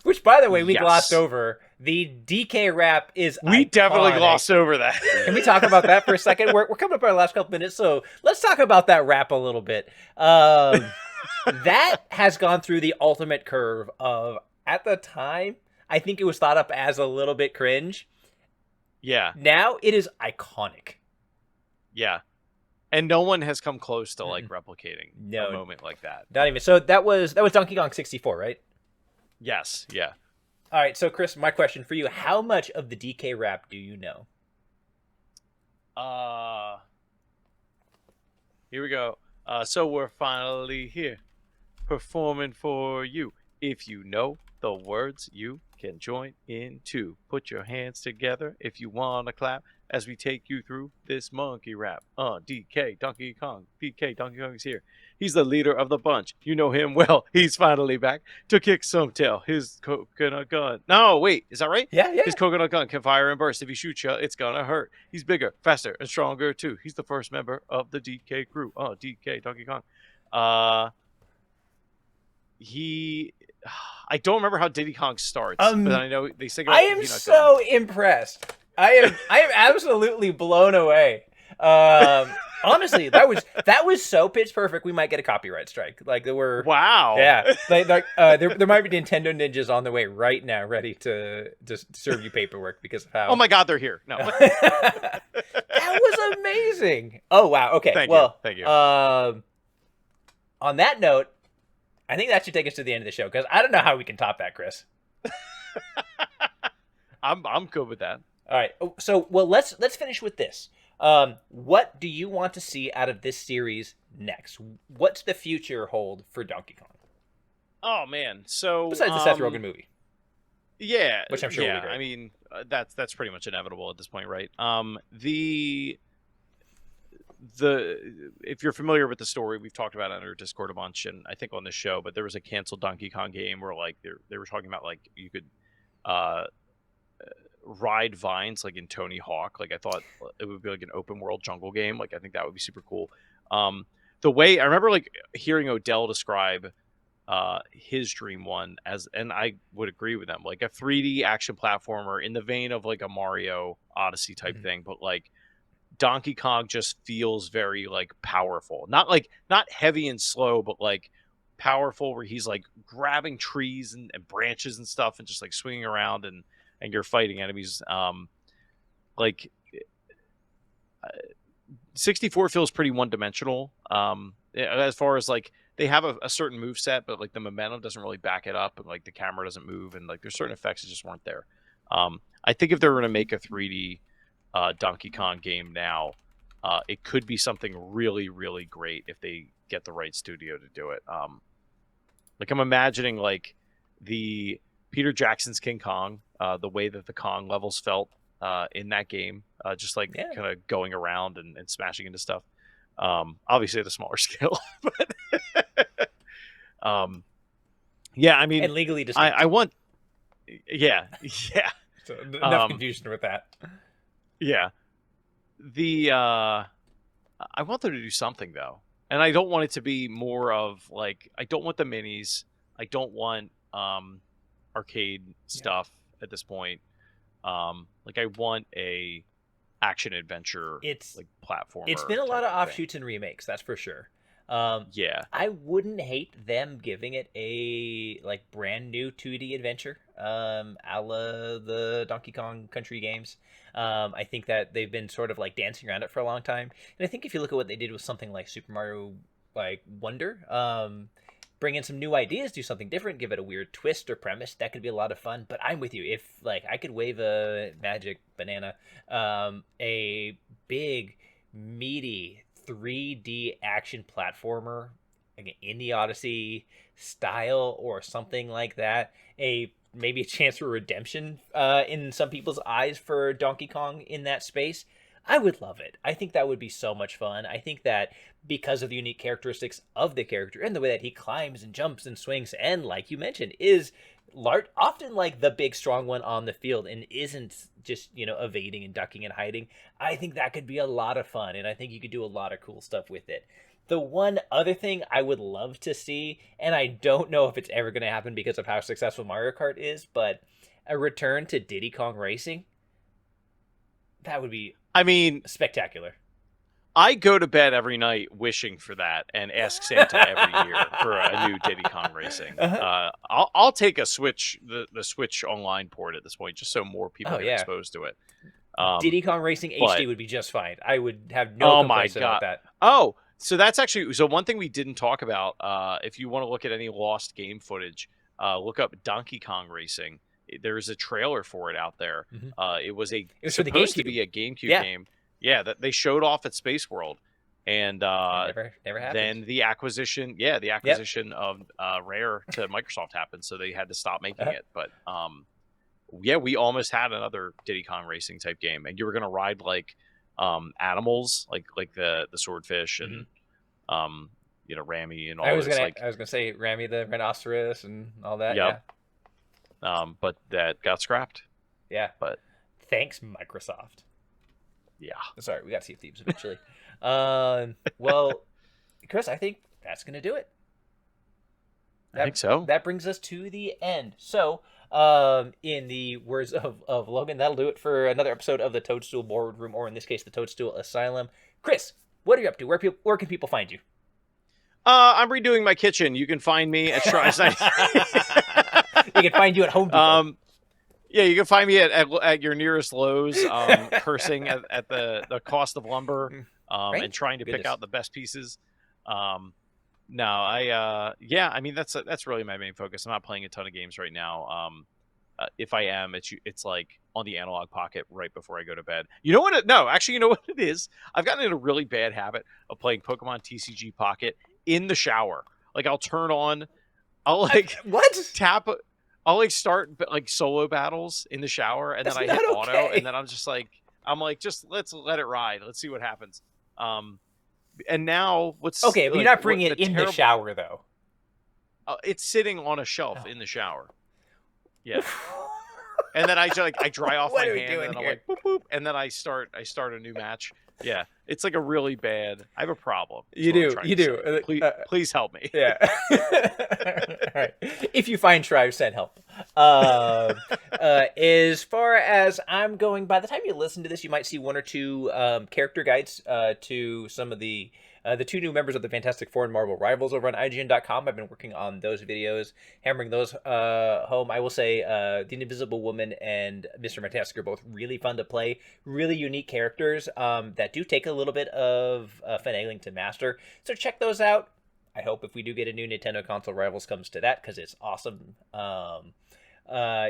Which, by the way, we glossed over. The DK rap is We iconic. Definitely glossed over that. Can we talk about that for a second? We're coming up our last couple minutes, so let's talk about that rap a little bit. That has gone through the ultimate curve of, at the time, I think it was thought up as a little bit cringe. Yeah. Now it is iconic. Yeah. And no one has come close to like replicating a moment like that. Not even. So that was Donkey Kong 64, right? Yes. Yeah. All right. So Chris, my question for you: how much of the DK rap do you know? Here we go. So we're finally here, performing for you. If you know the words, you can join in too. Put your hands together if you want to clap as we take you through this monkey rap. DK Donkey Kong. DK Donkey Kong is here. He's the leader of the bunch. You know him well. He's finally back to kick some tail. His coconut gun. No, wait. Is that right? Yeah. His coconut gun can fire and burst. If he shoots you, it's gonna hurt. He's bigger, faster, and stronger too. He's the first member of the DK crew. DK Donkey Kong. I don't remember how Diddy Kong starts, but I know they sing about I am so impressed. I am absolutely blown away. Honestly, that was so pitch perfect. We might get a copyright strike. Like there were, Wow. yeah, there might be Nintendo ninjas on the way right now, ready to just serve you paperwork because of Oh how. my God, they're here. No. That was amazing. Oh wow. Okay. Thank you. Well, Thank you. on that note, I think that should take us to the end of the show because I don't know how we can top that, Chris. I'm good with that. All right. So, well, let's finish with this. What do you want to see out of this series next? What's the future hold for Donkey Kong? Oh man. So Besides the Seth Rogen movie, yeah, which I'm sure will be great. I mean, that's pretty much inevitable at this point, right? The if you're familiar with the story, we've talked about it on our Discord a bunch, and I think on this show. But there was a canceled Donkey Kong game where like they were talking about like you could uh, ride vines like in Tony Hawk. Like I thought it would be like an open world jungle game. Like I think that would be super cool. The way I remember like hearing Odell describe his dream one as, and I would agree with them, like a 3D action platformer in the vein of like a Mario Odyssey type thing, but like Donkey Kong just feels very like powerful, not heavy and slow, but like powerful, where he's like grabbing trees and branches and stuff and just like swinging around and you're fighting enemies. Like 64 feels pretty one dimensional. As far as like they have a certain move set, but like the momentum doesn't really back it up, and like the camera doesn't move, and like there's certain effects that just weren't there. I think if they were going to make a 3D Donkey Kong game now, it could be something really, really great if they get the right studio to do it. Like I'm imagining like the Peter Jackson's King Kong, the way that the Kong levels felt in that game, just like kind of going around and smashing into stuff. Obviously at a smaller scale, but yeah, I mean, and legally distinct. I want, yeah. So enough confusion with that. Yeah, I want them to do something though, and I don't want it to be more of like I don't want the minis. I don't want arcade stuff at this point. Like I want a action adventure, like platformer. It's been a lot of thing. offshoots and remakes, that's for sure. Yeah, I wouldn't hate them giving it a like brand new 2D adventure, a la the Donkey Kong Country games. I think that they've been sort of like dancing around it for a long time, and I think if you look at what they did with something like Super Mario like Wonder, bring in some new ideas, do something different, give it a weird twist or premise, that could be a lot of fun. But I'm with you. If like I could wave a magic banana, a big meaty 3D action platformer like in the Odyssey style or something like that, maybe a chance for redemption in some people's eyes for Donkey Kong in that space, I would love it. I think that would be so much fun. I think that because of the unique characteristics of the character and the way that he climbs and jumps and swings and, like you mentioned, is often like the big strong one on the field and isn't just, evading and ducking and hiding, I think that could be a lot of fun, and I think you could do a lot of cool stuff with it. The one other thing I would love to see, and I don't know if it's ever going to happen because of how successful Mario Kart is, but a return to Diddy Kong Racing. That would be, I mean, spectacular. I go to bed every night wishing for that and ask Santa every year for a new Diddy Kong Racing. I'll take a Switch, the Switch online port at this point, just so more people get exposed to it. Diddy Kong Racing HD would be just fine. I would have no complaints about that. Oh, so that's actually one thing we didn't talk about. If you want to look at any lost game footage, look up Donkey Kong Racing. There is a trailer for it out there. It was supposed to be a GameCube game. Yeah, that they showed off at Space World, and never happened. Then the acquisition, of Rare to Microsoft happened, so they had to stop making it. But we almost had another Diddy Kong Racing type game, and you were gonna ride like animals, like the swordfish and Rami and all. I was gonna say Rami the rhinoceros and all that. Yep. Yeah. But that got scrapped. Yeah. But thanks, Microsoft. Yeah. Sorry, we got Sea of Thieves eventually. Well, Chris, I think that's going to do it. I think so. That brings us to the end. So, in the words of Logan, that'll do it for another episode of the Toadstool Boardroom, or in this case, the Toadstool Asylum. Chris, what are you up to? Where can people find you? I'm redoing my kitchen. You can find me at Shrines. You can find you at Home Depot. Yeah, you can find me at your nearest Lowe's, cursing at the cost of lumber, Right? and trying to pick out the best pieces. No, I mean that's really my main focus. I'm not playing a ton of games right now. If I am, it's like on the Analog Pocket right before I go to bed. You know what? No, actually, you know what it is? I've gotten in a really bad habit of playing Pokemon TCG Pocket in the shower. Like I'll like what? tap. I'll like start like solo battles in the shower, and then I hit auto, and then just let's let it ride. Let's see what happens. And now what's okay? But you're not bringing it in the shower though. It's sitting on a shelf in the shower. Yeah. And then I dry off my hand, and I'm like boop boop, and then I start a new match. Yeah, it's like a really bad. I have a problem. You do. Please help me. Yeah. All right. If you find Shrive, send help. As far as I'm going, by the time you listen to this, you might see one or two character guides to some of the two new members of the Fantastic Four and Marvel Rivals over on IGN.com. I've been working on those videos, hammering those home. I will say The Invisible Woman and Mr. Fantastic are both really fun to play, really unique characters that do take a little bit of finagling to master. So check those out. I hope if we do get a new Nintendo console Rivals comes to that, because it's awesome.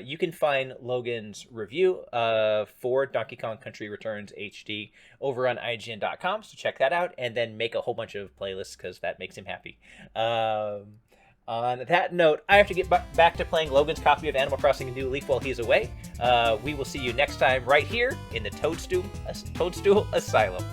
You can find Logan's review for Donkey Kong Country Returns HD over on IGN.com, so check that out, and then make a whole bunch of playlists, because that makes him happy. On that note, I have to get back to playing Logan's copy of Animal Crossing New Leaf while he's away. We will see you next time right here in the Toadstool Asylum.